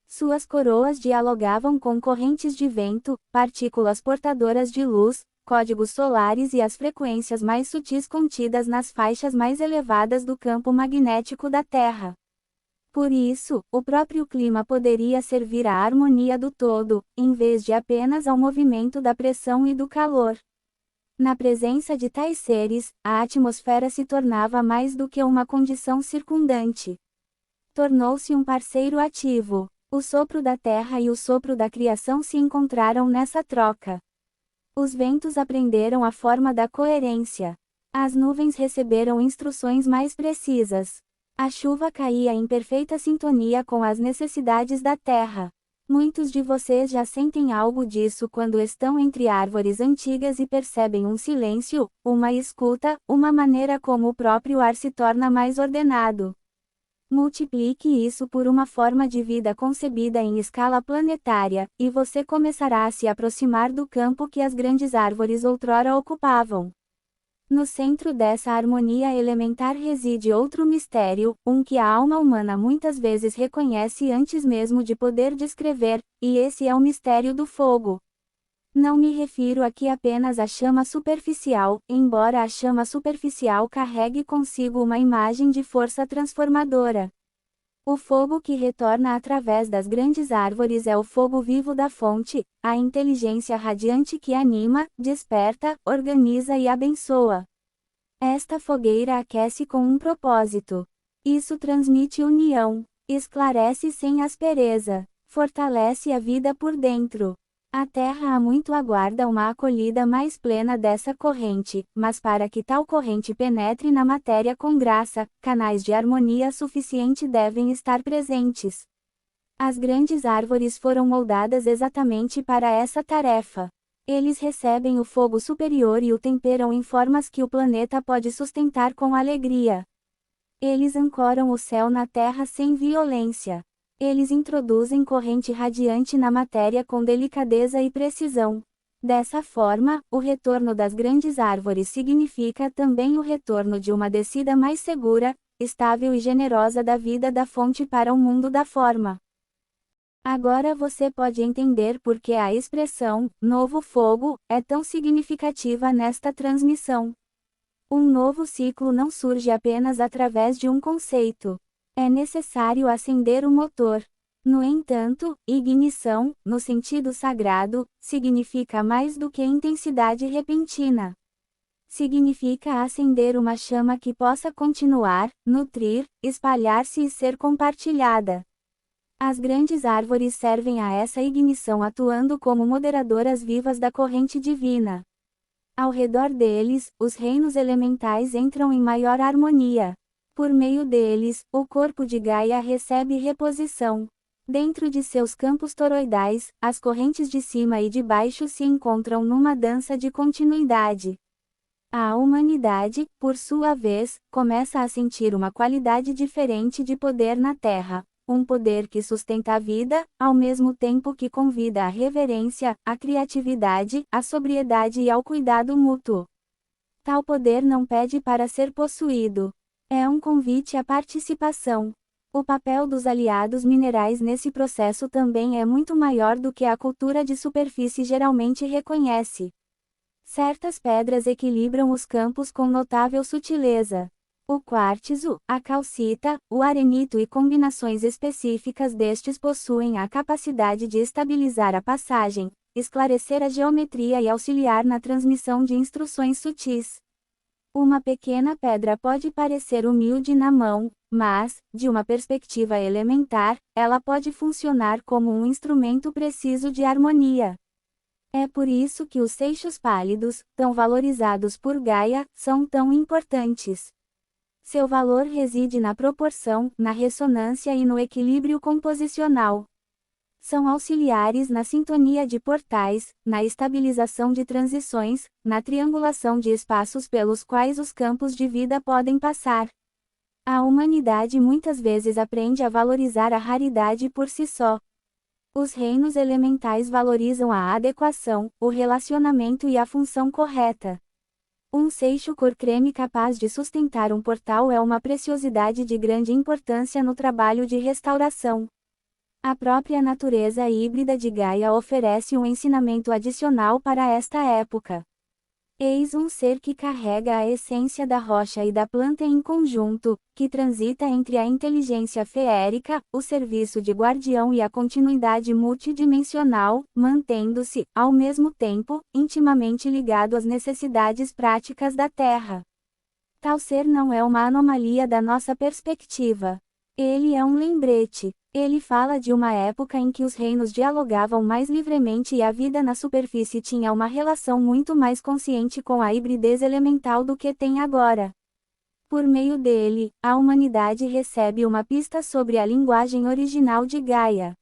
Speaker 1: Suas coroas dialogavam com correntes de vento, partículas portadoras de luz, códigos solares e as frequências mais sutis contidas nas faixas mais elevadas do campo magnético da Terra. Por isso, o próprio clima poderia servir à harmonia do todo, em vez de apenas ao movimento da pressão e do calor. Na presença de tais seres, a atmosfera se tornava mais do que uma condição circundante. Tornou-se um parceiro ativo. O sopro da terra e o sopro da criação se encontraram nessa troca. Os ventos aprenderam a forma da coerência. As nuvens receberam instruções mais precisas. A chuva caía em perfeita sintonia com as necessidades da terra. Muitos de vocês já sentem algo disso quando estão entre árvores antigas e percebem um silêncio, uma escuta, uma maneira como o próprio ar se torna mais ordenado. Multiplique isso por uma forma de vida concebida em escala planetária, e você começará a se aproximar do campo que as grandes árvores outrora ocupavam. No centro dessa harmonia elementar reside outro mistério, que a alma humana muitas vezes reconhece antes mesmo de poder descrever, e esse é o mistério do fogo. Não me refiro aqui apenas à chama superficial, embora a chama superficial carregue consigo uma imagem de força transformadora. O fogo que retorna através das grandes árvores é o fogo vivo da fonte, a inteligência radiante que anima, desperta, organiza e abençoa. Esta fogueira aquece com um propósito. Isso transmite união, esclarece sem aspereza, fortalece a vida por dentro. A Terra há muito aguarda uma acolhida mais plena dessa corrente, mas para que tal corrente penetre na matéria com graça, canais de harmonia suficiente devem estar presentes. As grandes árvores foram moldadas exatamente para essa tarefa. Eles recebem o fogo superior e o temperam em formas que o planeta pode sustentar com alegria. Eles ancoram o céu na Terra sem violência. Eles introduzem corrente radiante na matéria com delicadeza e precisão. Dessa forma, o retorno das grandes árvores significa também o retorno de uma descida mais segura, estável e generosa da vida da fonte para o mundo da forma. Agora você pode entender por que a expressão novo fogo é tão significativa nesta transmissão. Um novo ciclo não surge apenas através de um conceito. É necessário acender o motor. No entanto, ignição, no sentido sagrado, significa mais do que intensidade repentina. Significa acender uma chama que possa continuar, nutrir, espalhar-se e ser compartilhada. As grandes árvores servem a essa ignição atuando como moderadoras vivas da corrente divina. Ao redor deles, os reinos elementais entram em maior harmonia. Por meio deles, o corpo de Gaia recebe reposição. Dentro de seus campos toroidais, as correntes de cima e de baixo se encontram numa dança de continuidade. A humanidade, por sua vez, começa a sentir uma qualidade diferente de poder na Terra. Um poder que sustenta a vida, ao mesmo tempo que convida à reverência, à criatividade, à sobriedade e ao cuidado mútuo. Tal poder não pede para ser possuído. É um convite à participação. O papel dos aliados minerais nesse processo também é muito maior do que a cultura de superfície geralmente reconhece. Certas pedras equilibram os campos com notável sutileza. O quartzo, a calcita, o arenito e combinações específicas destes possuem a capacidade de estabilizar a passagem, esclarecer a geometria e auxiliar na transmissão de instruções sutis. Uma pequena pedra pode parecer humilde na mão, mas, de uma perspectiva elementar, ela pode funcionar como um instrumento preciso de harmonia. É por isso que os seixos pálidos, tão valorizados por Gaia, são tão importantes. Seu valor reside na proporção, na ressonância e no equilíbrio composicional. São auxiliares na sintonia de portais, na estabilização de transições, na triangulação de espaços pelos quais os campos de vida podem passar. A humanidade muitas vezes aprende a valorizar a raridade por si só. Os reinos elementais valorizam a adequação, o relacionamento e a função correta. Um seixo cor creme capaz de sustentar um portal é uma preciosidade de grande importância no trabalho de restauração. A própria natureza híbrida de Gaia oferece um ensinamento adicional para esta época. Eis um ser que carrega a essência da rocha e da planta em conjunto, que transita entre a inteligência feérica, o serviço de guardião e a continuidade multidimensional, mantendo-se, ao mesmo tempo, intimamente ligado às necessidades práticas da Terra. Tal ser não é uma anomalia da nossa perspectiva. Ele é um lembrete. Ele fala de uma época em que os reinos dialogavam mais livremente e a vida na superfície tinha uma relação muito mais consciente com a hibridez elemental do que tem agora. Por meio dele, a humanidade recebe uma pista sobre a linguagem original de Gaia.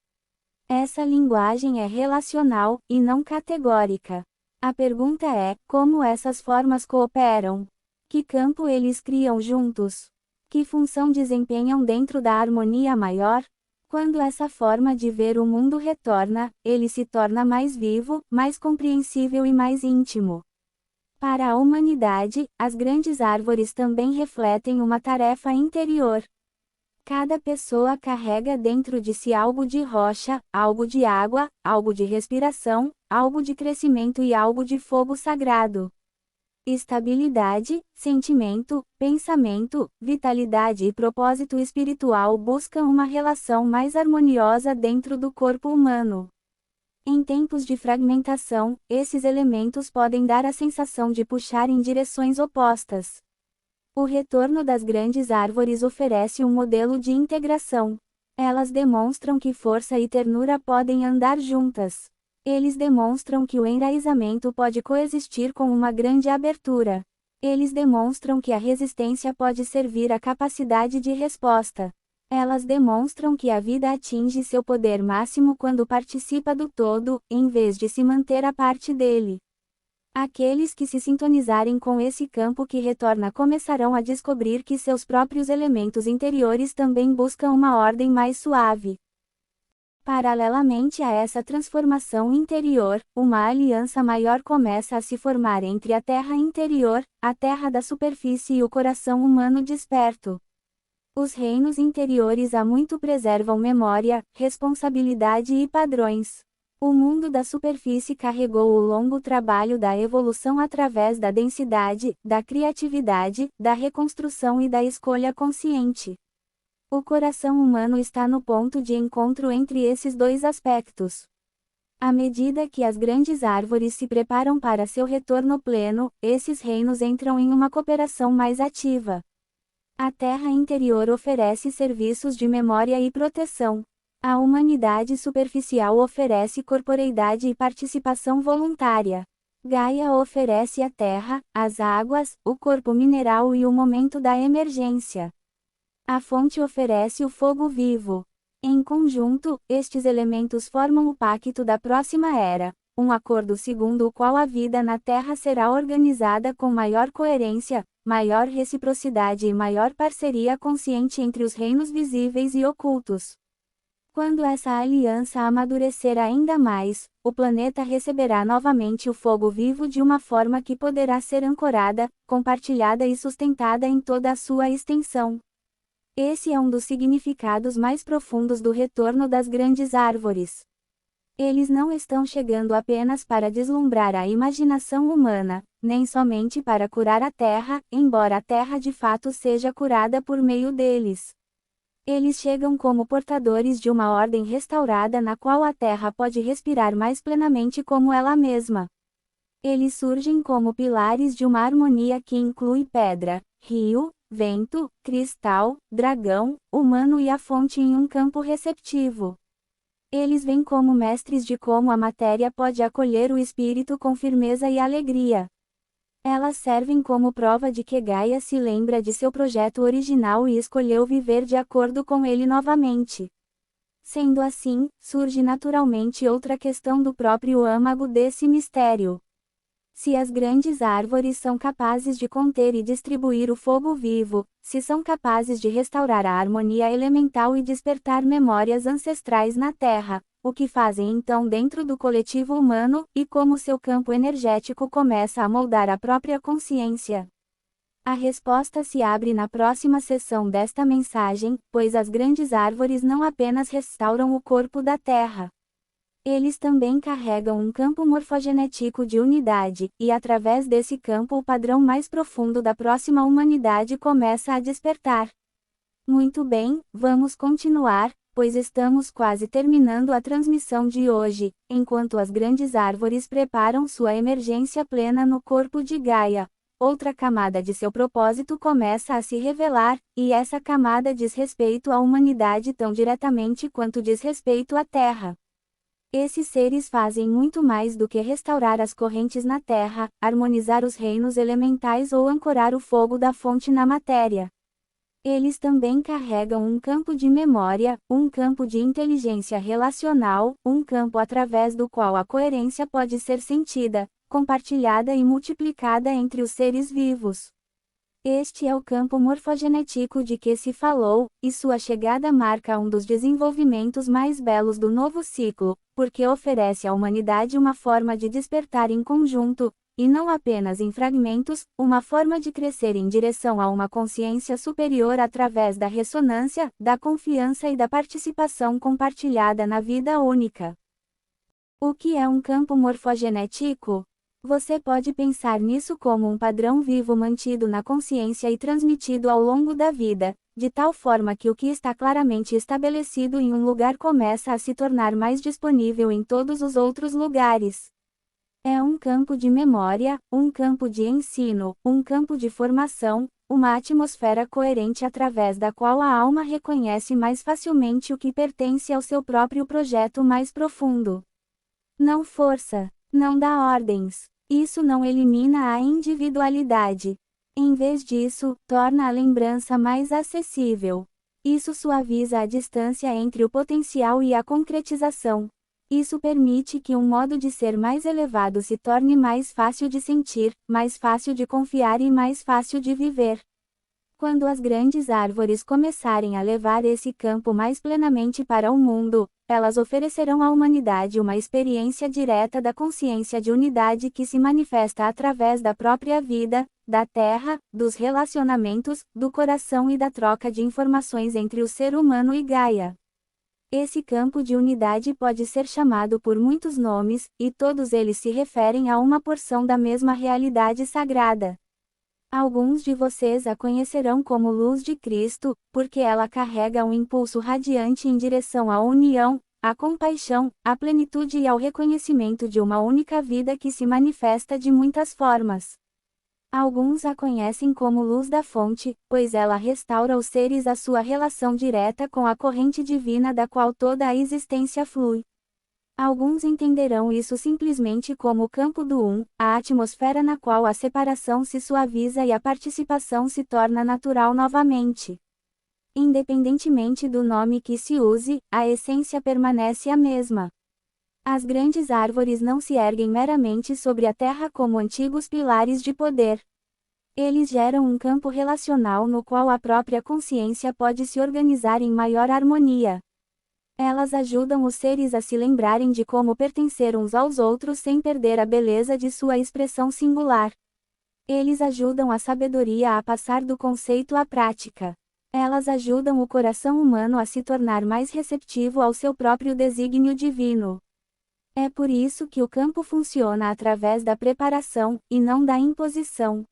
Speaker 1: Essa linguagem é relacional, e não categórica. A pergunta é, como essas formas cooperam? Que campo eles criam juntos? Que função desempenham dentro da harmonia maior? Quando essa forma de ver o mundo retorna, ele se torna mais vivo, mais compreensível e mais íntimo. Para a humanidade, as grandes árvores também refletem uma tarefa interior. Cada pessoa carrega dentro de si algo de rocha, algo de água, algo de respiração, algo de crescimento e algo de fogo sagrado. Estabilidade, sentimento, pensamento, vitalidade e propósito espiritual buscam uma relação mais harmoniosa dentro do corpo humano. Em tempos de fragmentação, esses elementos podem dar a sensação de puxar em direções opostas. O retorno das grandes árvores oferece um modelo de integração. Elas demonstram que força e ternura podem andar juntas. Eles demonstram que o enraizamento pode coexistir com uma grande abertura. Eles demonstram que a resistência pode servir à capacidade de resposta. Elas demonstram que a vida atinge seu poder máximo quando participa do todo, em vez de se manter a parte dele. Aqueles que se sintonizarem com esse campo que retorna começarão a descobrir que seus próprios elementos interiores também buscam uma ordem mais suave. Paralelamente a essa transformação interior, uma aliança maior começa a se formar entre a terra interior, a terra da superfície e o coração humano desperto. Os reinos interiores há muito preservam memória, responsabilidade e padrões. O mundo da superfície carregou o longo trabalho da evolução através da densidade, da criatividade, da reconstrução e da escolha consciente. O coração humano está no ponto de encontro entre esses dois aspectos. À medida que as grandes árvores se preparam para seu retorno pleno, esses reinos entram em uma cooperação mais ativa. A terra interior oferece serviços de memória e proteção. A humanidade superficial oferece corporeidade e participação voluntária. Gaia oferece a terra, as águas, o corpo mineral e o momento da emergência. A fonte oferece o fogo vivo. Em conjunto, estes elementos formam o pacto da próxima era, um acordo segundo o qual a vida na Terra será organizada com maior coerência, maior reciprocidade e maior parceria consciente entre os reinos visíveis e ocultos. Quando essa aliança amadurecer ainda mais, o planeta receberá novamente o fogo vivo de uma forma que poderá ser ancorada, compartilhada e sustentada em toda a sua extensão. Esse é um dos significados mais profundos do retorno das grandes árvores. Eles não estão chegando apenas para deslumbrar a imaginação humana, nem somente para curar a Terra, embora a Terra de fato seja curada por meio deles. Eles chegam como portadores de uma ordem restaurada na qual a Terra pode respirar mais plenamente como ela mesma. Eles surgem como pilares de uma harmonia que inclui pedra, rio, vento, cristal, dragão, humano e a fonte em um campo receptivo. Eles vêm como mestres de como a matéria pode acolher o espírito com firmeza e alegria. Elas servem como prova de que Gaia se lembra de seu projeto original e escolheu viver de acordo com ele novamente. Sendo assim, surge naturalmente outra questão do próprio âmago desse mistério. Se as grandes árvores são capazes de conter e distribuir o fogo vivo, se são capazes de restaurar a harmonia elemental e despertar memórias ancestrais na Terra, o que fazem então dentro do coletivo humano, e como seu campo energético começa a moldar a própria consciência. A resposta se abre na próxima seção desta mensagem, pois as grandes árvores não apenas restauram o corpo da Terra. Eles também carregam um campo morfogenético de unidade, e através desse campo o padrão mais profundo da próxima humanidade começa a despertar. Muito bem, vamos continuar, pois estamos quase terminando a transmissão de hoje, enquanto as grandes árvores preparam sua emergência plena no corpo de Gaia. Outra camada de seu propósito começa a se revelar, e essa camada diz respeito à humanidade tão diretamente quanto diz respeito à Terra. Esses seres fazem muito mais do que restaurar as correntes na Terra, harmonizar os reinos elementais ou ancorar o fogo da fonte na matéria. Eles também carregam um campo de memória, um campo de inteligência relacional, um campo através do qual a coerência pode ser sentida, compartilhada e multiplicada entre os seres vivos. Este é o campo morfogenético de que se falou, e sua chegada marca um dos desenvolvimentos mais belos do novo ciclo, porque oferece à humanidade uma forma de despertar em conjunto, e não apenas em fragmentos, uma forma de crescer em direção a uma consciência superior através da ressonância, da confiança e da participação compartilhada na vida única. O que é um campo morfogenético? Você pode pensar nisso como um padrão vivo mantido na consciência e transmitido ao longo da vida, de tal forma que o que está claramente estabelecido em um lugar começa a se tornar mais disponível em todos os outros lugares. É um campo de memória, um campo de ensino, um campo de formação, uma atmosfera coerente através da qual a alma reconhece mais facilmente o que pertence ao seu próprio projeto mais profundo. Não força, não dá ordens. Isso não elimina a individualidade. Em vez disso, torna a lembrança mais acessível. Isso suaviza a distância entre o potencial e a concretização. Isso permite que um modo de ser mais elevado se torne mais fácil de sentir, mais fácil de confiar e mais fácil de viver. Quando as grandes árvores começarem a levar esse campo mais plenamente para o mundo, elas oferecerão à humanidade uma experiência direta da consciência de unidade que se manifesta através da própria vida, da Terra, dos relacionamentos, do coração e da troca de informações entre o ser humano e Gaia. Esse campo de unidade pode ser chamado por muitos nomes, e todos eles se referem a uma porção da mesma realidade sagrada. Alguns de vocês a conhecerão como Luz de Cristo, porque ela carrega um impulso radiante em direção à união, à compaixão, à plenitude e ao reconhecimento de uma única vida que se manifesta de muitas formas. Alguns a conhecem como Luz da Fonte, pois ela restaura os seres à sua relação direta com a corrente divina da qual toda a existência flui. Alguns entenderão isso simplesmente como o campo do a atmosfera na qual a separação se suaviza e a participação se torna natural novamente. Independentemente do nome que se use, a essência permanece a mesma. As grandes árvores não se erguem meramente sobre a terra como antigos pilares de poder. Eles geram um campo relacional no qual a própria consciência pode se organizar em maior harmonia. Elas ajudam os seres a se lembrarem de como pertencer uns aos outros sem perder a beleza de sua expressão singular. Eles ajudam a sabedoria a passar do conceito à prática. Elas ajudam o coração humano a se tornar mais receptivo ao seu próprio desígnio divino. É por isso que o campo funciona através da preparação, e não da imposição.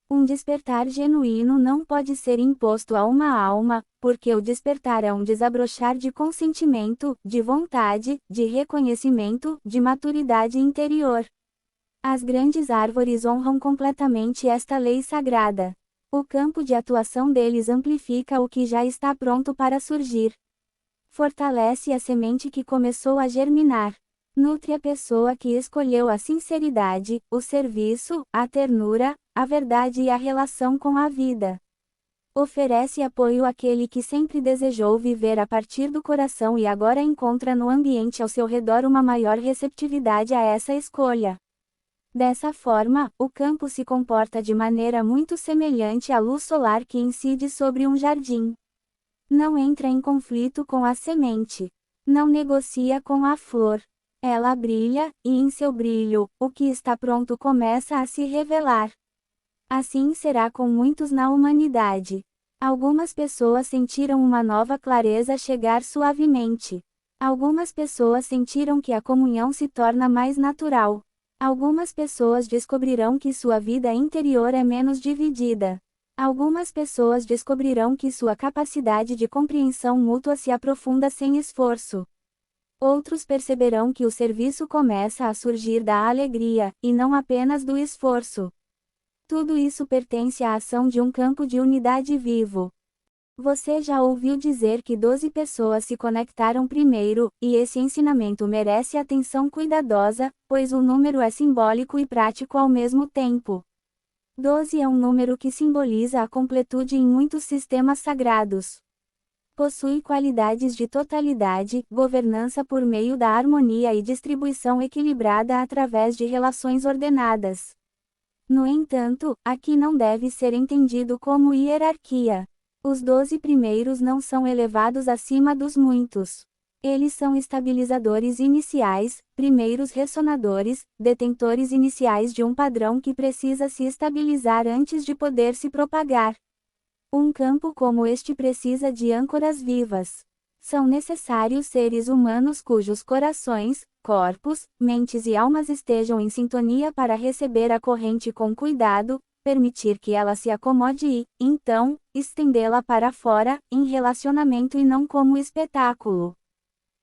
Speaker 1: Um despertar genuíno não pode ser imposto a uma alma, porque o despertar é um desabrochar de consentimento, de vontade, de reconhecimento, de maturidade interior. As grandes árvores honram completamente esta lei sagrada. O campo de atuação deles amplifica o que já está pronto para surgir. Fortalece a semente que começou a germinar. Nutre a pessoa que escolheu a sinceridade, o serviço, a ternura, a verdade e a relação com a vida. Oferece apoio àquele que sempre desejou viver a partir do coração e agora encontra no ambiente ao seu redor uma maior receptividade a essa escolha. Dessa forma, o campo se comporta de maneira muito semelhante à luz solar que incide sobre um jardim. Não entra em conflito com a semente. Não negocia com a flor. Ela brilha, e em seu brilho, o que está pronto começa a se revelar. Assim será com muitos na humanidade. Algumas pessoas sentiram uma nova clareza chegar suavemente. Algumas pessoas sentiram que a comunhão se torna mais natural. Algumas pessoas descobrirão que sua vida interior é menos dividida. Algumas pessoas descobrirão que sua capacidade de compreensão mútua se aprofunda sem esforço. Outros perceberão que o serviço começa a surgir da alegria, e não apenas do esforço. Tudo isso pertence à ação de um campo de unidade vivo. Você já ouviu dizer que 12 pessoas se conectaram primeiro, e esse ensinamento merece atenção cuidadosa, pois o número é simbólico e prático ao mesmo tempo. 12 é um número que simboliza a completude em muitos sistemas sagrados. Possui qualidades de totalidade, governança por meio da harmonia e distribuição equilibrada através de relações ordenadas. No entanto, aqui não deve ser entendido como hierarquia. Os 12 primeiros não são elevados acima dos muitos. Eles são estabilizadores iniciais, primeiros ressonadores, detentores iniciais de um padrão que precisa se estabilizar antes de poder se propagar. Um campo como este precisa de âncoras vivas. São necessários seres humanos cujos corações, corpos, mentes e almas estejam em sintonia para receber a corrente com cuidado, permitir que ela se acomode e, então, estendê-la para fora, em relacionamento e não como espetáculo.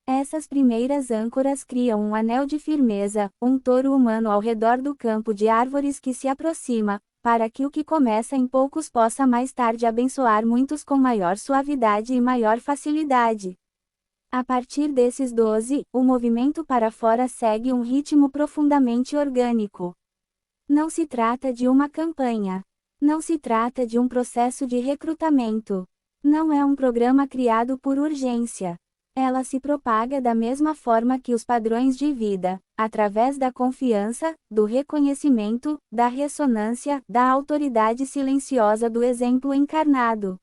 Speaker 1: Essas primeiras âncoras criam um anel de firmeza, um touro humano ao redor do campo de árvores que se aproxima, para que o que começa em poucos possa mais tarde abençoar muitos com maior suavidade e maior facilidade. A partir desses 12, o movimento para fora segue um ritmo profundamente orgânico. Não se trata de uma campanha. Não se trata de um processo de recrutamento. Não é um programa criado por urgência. Ela se propaga da mesma forma que os padrões de vida, através da confiança, do reconhecimento, da ressonância, da autoridade silenciosa do exemplo encarnado.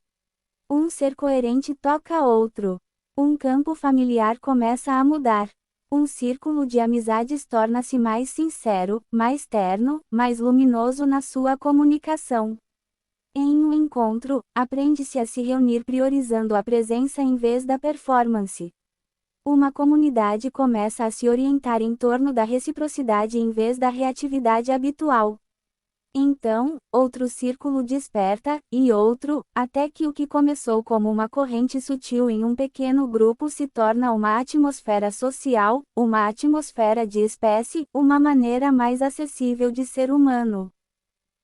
Speaker 1: Um ser coerente toca outro. Um campo familiar começa a mudar. Um círculo de amizades torna-se mais sincero, mais terno, mais luminoso na sua comunicação. Em um encontro, aprende-se a se reunir priorizando a presença em vez da performance. Uma comunidade começa a se orientar em torno da reciprocidade em vez da reatividade habitual. Então, outro círculo desperta, e outro, até que o que começou como uma corrente sutil em um pequeno grupo se torna uma atmosfera social, uma atmosfera de espécie, uma maneira mais acessível de ser humano.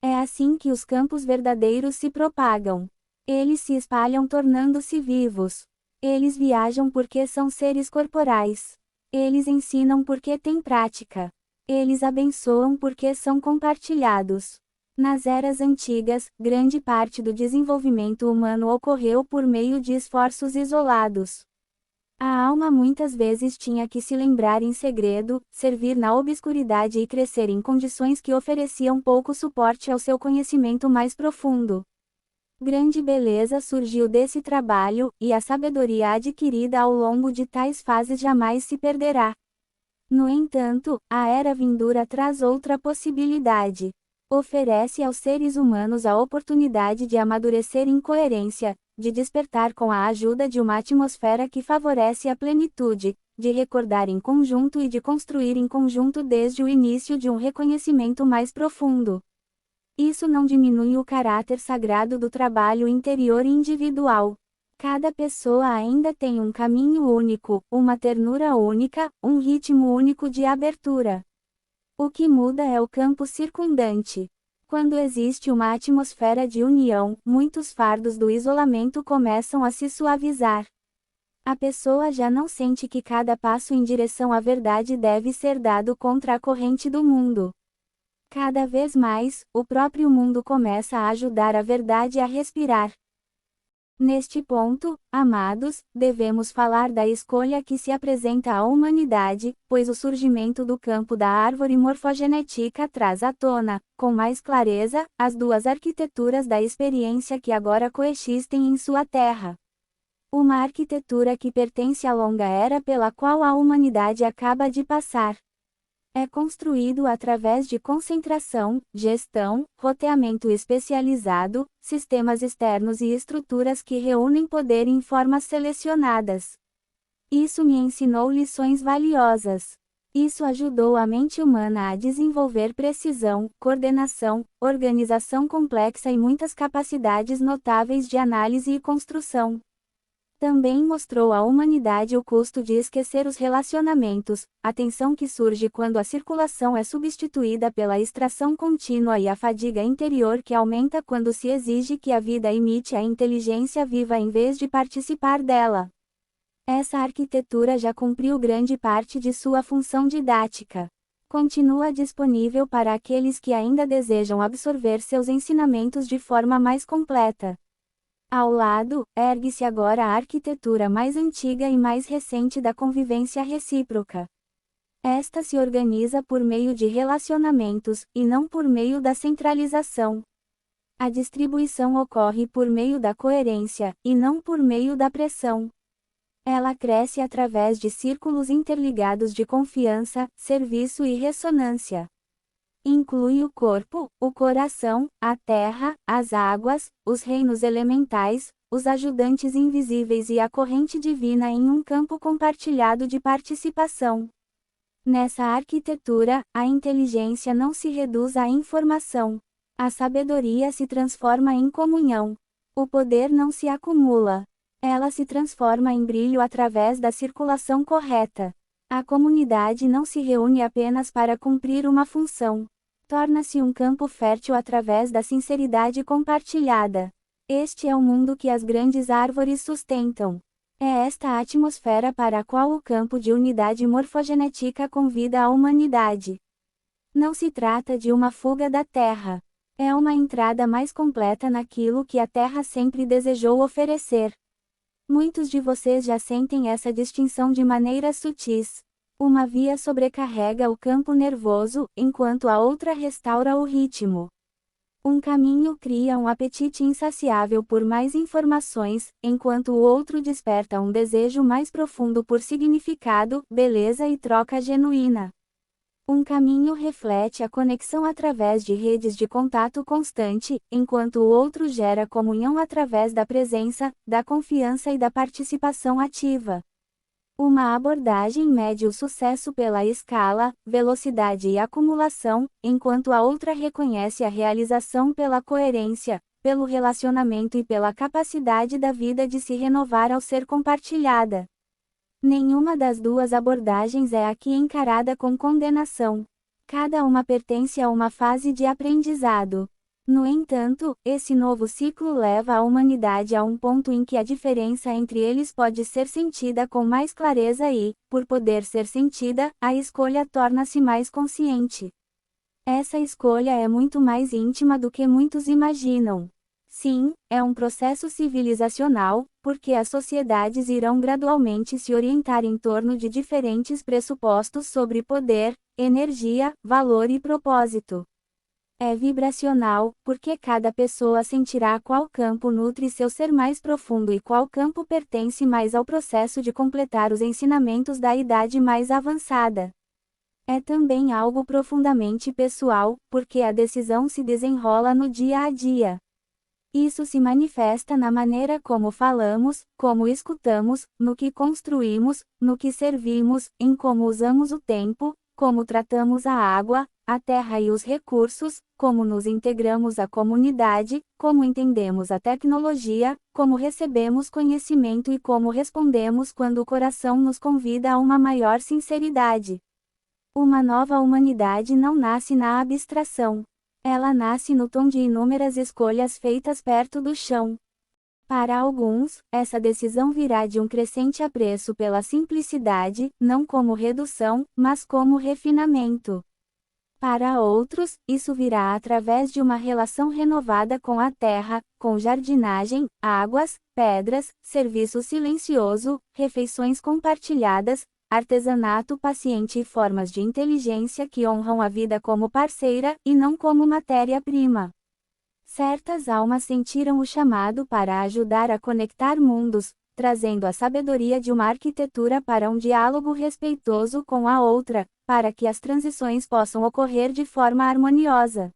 Speaker 1: É assim que os campos verdadeiros se propagam. Eles se espalham tornando-se vivos. Eles viajam porque são seres corporais. Eles ensinam porque têm prática. Eles abençoam porque são compartilhados. Nas eras antigas, grande parte do desenvolvimento humano ocorreu por meio de esforços isolados. A alma muitas vezes tinha que se lembrar em segredo, servir na obscuridade e crescer em condições que ofereciam pouco suporte ao seu conhecimento mais profundo. Grande beleza surgiu desse trabalho, e a sabedoria adquirida ao longo de tais fases jamais se perderá. No entanto, a era vindoura traz outra possibilidade. Oferece aos seres humanos a oportunidade de amadurecer em coerência, de despertar com a ajuda de uma atmosfera que favorece a plenitude, de recordar em conjunto e de construir em conjunto desde o início de um reconhecimento mais profundo. Isso não diminui o caráter sagrado do trabalho interior e individual. Cada pessoa ainda tem um caminho único, uma ternura única, um ritmo único de abertura. O que muda é o campo circundante. Quando existe uma atmosfera de união, muitos fardos do isolamento começam a se suavizar. A pessoa já não sente que cada passo em direção à verdade deve ser dado contra a corrente do mundo. Cada vez mais, o próprio mundo começa a ajudar a verdade a respirar. Neste ponto, amados, devemos falar da escolha que se apresenta à humanidade, pois o surgimento do campo da árvore morfogenética traz à tona, com mais clareza, as duas arquiteturas da experiência que agora coexistem em sua terra. Uma arquitetura que pertence à longa era pela qual a humanidade acaba de passar. É construído através de concentração, gestão, roteamento especializado, sistemas externos e estruturas que reúnem poder em formas selecionadas. Isso me ensinou lições valiosas. Isso ajudou a mente humana a desenvolver precisão, coordenação, organização complexa e muitas capacidades notáveis de análise e construção. Também mostrou à humanidade o custo de esquecer os relacionamentos, a tensão que surge quando a circulação é substituída pela extração contínua e a fadiga interior que aumenta quando se exige que a vida imite a inteligência viva em vez de participar dela. Essa arquitetura já cumpriu grande parte de sua função didática. Continua disponível para aqueles que ainda desejam absorver seus ensinamentos de forma mais completa. Ao lado, ergue-se agora a arquitetura mais antiga e mais recente da convivência recíproca. Esta se organiza por meio de relacionamentos, e não por meio da centralização. A distribuição ocorre por meio da coerência, e não por meio da pressão. Ela cresce através de círculos interligados de confiança, serviço e ressonância. Inclui o corpo, o coração, a terra, as águas, os reinos elementais, os ajudantes invisíveis e a corrente divina em um campo compartilhado de participação. Nessa arquitetura, a inteligência não se reduz à informação. A sabedoria se transforma em comunhão. O poder não se acumula. Ela se transforma em brilho através da circulação correta. A comunidade não se reúne apenas para cumprir uma função. Torna-se um campo fértil através da sinceridade compartilhada. Este é o mundo que as grandes árvores sustentam. É esta atmosfera para a qual o campo de unidade morfogenética convida a humanidade. Não se trata de uma fuga da Terra. É uma entrada mais completa naquilo que a Terra sempre desejou oferecer. Muitos de vocês já sentem essa distinção de maneiras sutis. Uma via sobrecarrega o campo nervoso, enquanto a outra restaura o ritmo. Um caminho cria um apetite insaciável por mais informações, enquanto o outro desperta um desejo mais profundo por significado, beleza e troca genuína. Um caminho reflete a conexão através de redes de contato constante, enquanto o outro gera comunhão através da presença, da confiança e da participação ativa. Uma abordagem mede o sucesso pela escala, velocidade e acumulação, enquanto a outra reconhece a realização pela coerência, pelo relacionamento e pela capacidade da vida de se renovar ao ser compartilhada. Nenhuma das duas abordagens é aqui encarada com condenação. Cada uma pertence a uma fase de aprendizado. No entanto, esse novo ciclo leva a humanidade a um ponto em que a diferença entre eles pode ser sentida com mais clareza e, por poder ser sentida, a escolha torna-se mais consciente. Essa escolha é muito mais íntima do que muitos imaginam. Sim, é um processo civilizacional, porque as sociedades irão gradualmente se orientar em torno de diferentes pressupostos sobre poder, energia, valor e propósito. É vibracional, porque cada pessoa sentirá qual campo nutre seu ser mais profundo e qual campo pertence mais ao processo de completar os ensinamentos da idade mais avançada. É também algo profundamente pessoal, porque a decisão se desenrola no dia a dia. Isso se manifesta na maneira como falamos, como escutamos, no que construímos, no que servimos, em como usamos o tempo, como tratamos a água, a terra e os recursos, como nos integramos à comunidade, como entendemos a tecnologia, como recebemos conhecimento e como respondemos quando o coração nos convida a uma maior sinceridade. Uma nova humanidade não nasce na abstração. Ela nasce no tom de inúmeras escolhas feitas perto do chão. Para alguns, essa decisão virá de um crescente apreço pela simplicidade, não como redução, mas como refinamento. Para outros, isso virá através de uma relação renovada com a terra, com jardinagem, águas, pedras, serviço silencioso, refeições compartilhadas, artesanato paciente e formas de inteligência que honram a vida como parceira, e não como matéria-prima. Certas almas sentiram o chamado para ajudar a conectar mundos, trazendo a sabedoria de uma arquitetura para um diálogo respeitoso com a outra, para que as transições possam ocorrer de forma harmoniosa.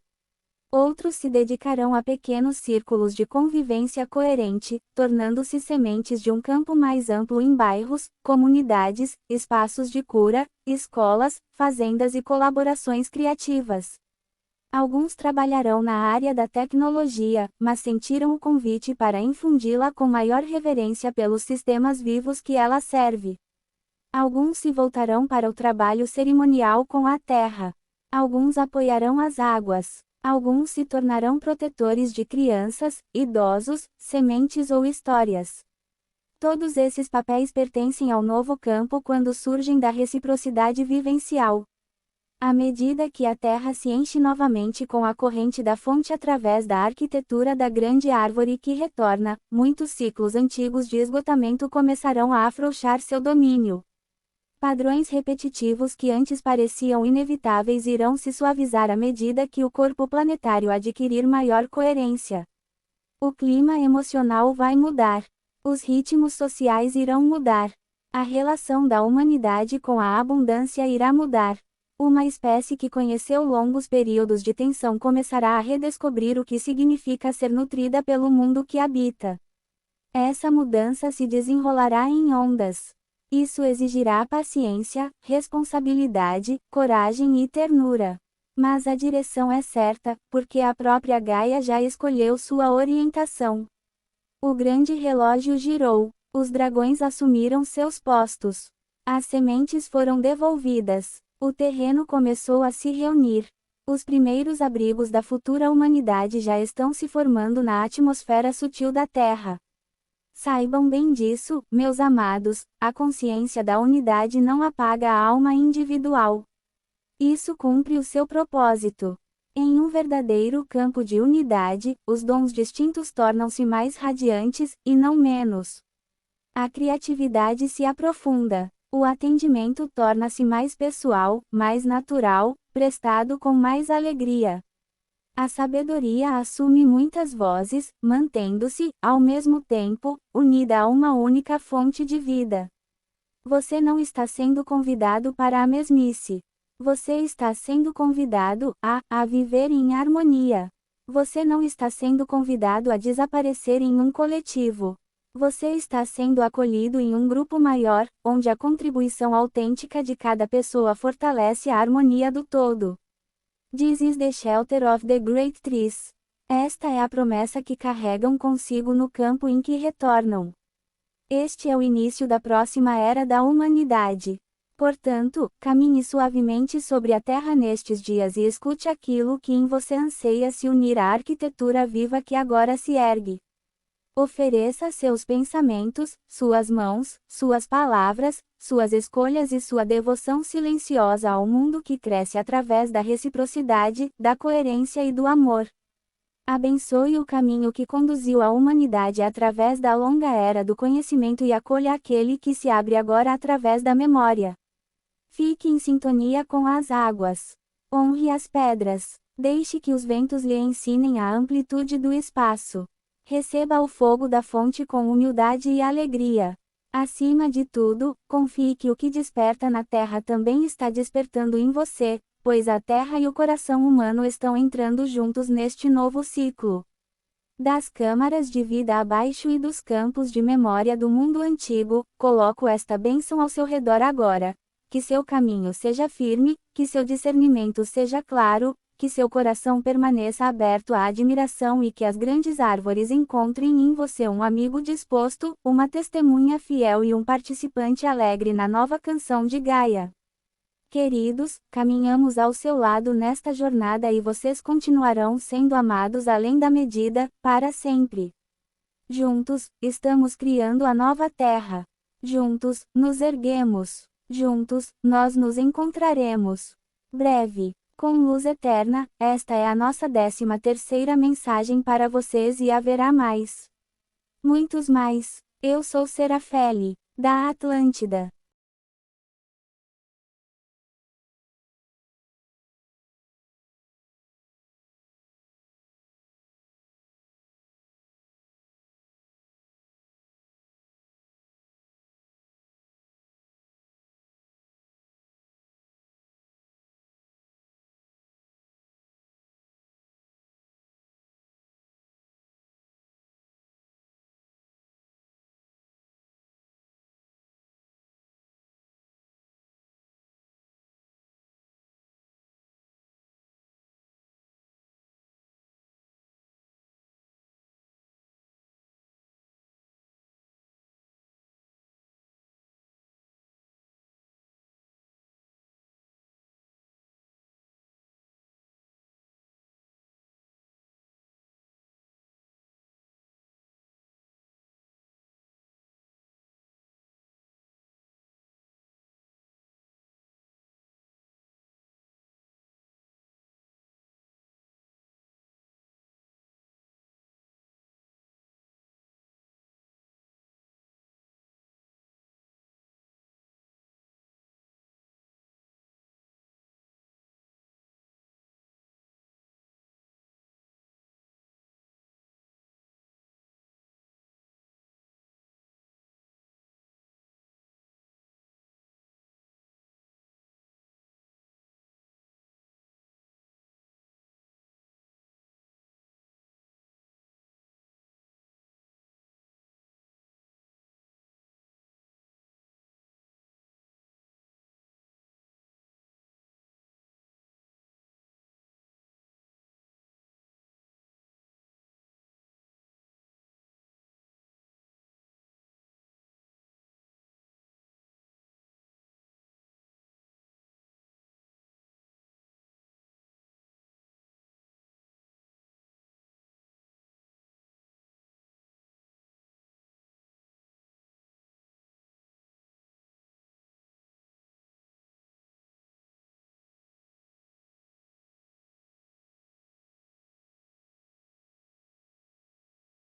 Speaker 1: Outros se dedicarão a pequenos círculos de convivência coerente, tornando-se sementes de um campo mais amplo em bairros, comunidades, espaços de cura, escolas, fazendas e colaborações criativas. Alguns trabalharão na área da tecnologia, mas sentiram o convite para infundi-la com maior reverência pelos sistemas vivos que ela serve. Alguns se voltarão para o trabalho cerimonial com a terra. Alguns apoiarão as águas. Alguns se tornarão protetores de crianças, idosos, sementes ou histórias. Todos esses papéis pertencem ao novo campo quando surgem da reciprocidade vivencial. À medida que a Terra se enche novamente com a corrente da fonte através da arquitetura da grande árvore que retorna, muitos ciclos antigos de esgotamento começarão a afrouxar seu domínio. Padrões repetitivos que antes pareciam inevitáveis irão se suavizar à medida que o corpo planetário adquirir maior coerência. O clima emocional vai mudar. Os ritmos sociais irão mudar. A relação da humanidade com a abundância irá mudar. Uma espécie que conheceu longos períodos de tensão começará a redescobrir o que significa ser nutrida pelo mundo que habita. Essa mudança se desenrolará em ondas. Isso exigirá paciência, responsabilidade, coragem e ternura. Mas a direção é certa, porque a própria Gaia já escolheu sua orientação. O grande relógio girou, os dragões assumiram seus postos. As sementes foram devolvidas, o terreno começou a se reunir. Os primeiros abrigos da futura humanidade já estão se formando na atmosfera sutil da Terra. Saibam bem disso, meus amados, a consciência da unidade não apaga a alma individual. Isso cumpre o seu propósito. Em um verdadeiro campo de unidade, os dons distintos tornam-se mais radiantes, e não menos. A criatividade se aprofunda. O atendimento torna-se mais pessoal, mais natural, prestado com mais alegria. A sabedoria assume muitas vozes, mantendo-se, ao mesmo tempo, unida a uma única fonte de vida. Você não está sendo convidado para a mesmice. Você está sendo convidado a viver em harmonia. Você não está sendo convidado a desaparecer em um coletivo. Você está sendo acolhido em um grupo maior, onde a contribuição autêntica de cada pessoa fortalece a harmonia do todo. This is the shelter of the great trees. Esta é a promessa que carregam consigo no campo em que retornam. Este é o início da próxima era da humanidade. Portanto, caminhe suavemente sobre a terra nestes dias e escute aquilo que em você anseia se unir à arquitetura viva que agora se ergue. Ofereça seus pensamentos, suas mãos, suas palavras, suas escolhas e sua devoção silenciosa ao mundo que cresce através da reciprocidade, da coerência e do amor. Abençoe o caminho que conduziu a humanidade através da longa era do conhecimento e acolha aquele que se abre agora através da memória. Fique em sintonia com as águas. Honre as pedras. Deixe que os ventos lhe ensinem a amplitude do espaço. Receba o fogo da fonte com humildade e alegria. Acima de tudo, confie que o que desperta na Terra também está despertando em você, pois a Terra e o coração humano estão entrando juntos neste novo ciclo. Das câmaras de vida abaixo e dos campos de memória do mundo antigo, coloco esta bênção ao seu redor agora. Que seu caminho seja firme, que seu discernimento seja claro, que seu coração permaneça aberto à admiração e que as grandes árvores encontrem em você um amigo disposto, uma testemunha fiel e um participante alegre na nova canção de Gaia. Queridos, caminhamos ao seu lado nesta jornada e vocês continuarão sendo amados além da medida, para sempre. Juntos, estamos criando a nova Terra. Juntos, nos erguemos. Juntos, nós nos encontraremos. Breve. Com luz eterna, esta é a nossa 13ª mensagem para vocês e haverá mais. Muitos mais. Eu sou Serafeli, da Atlântida.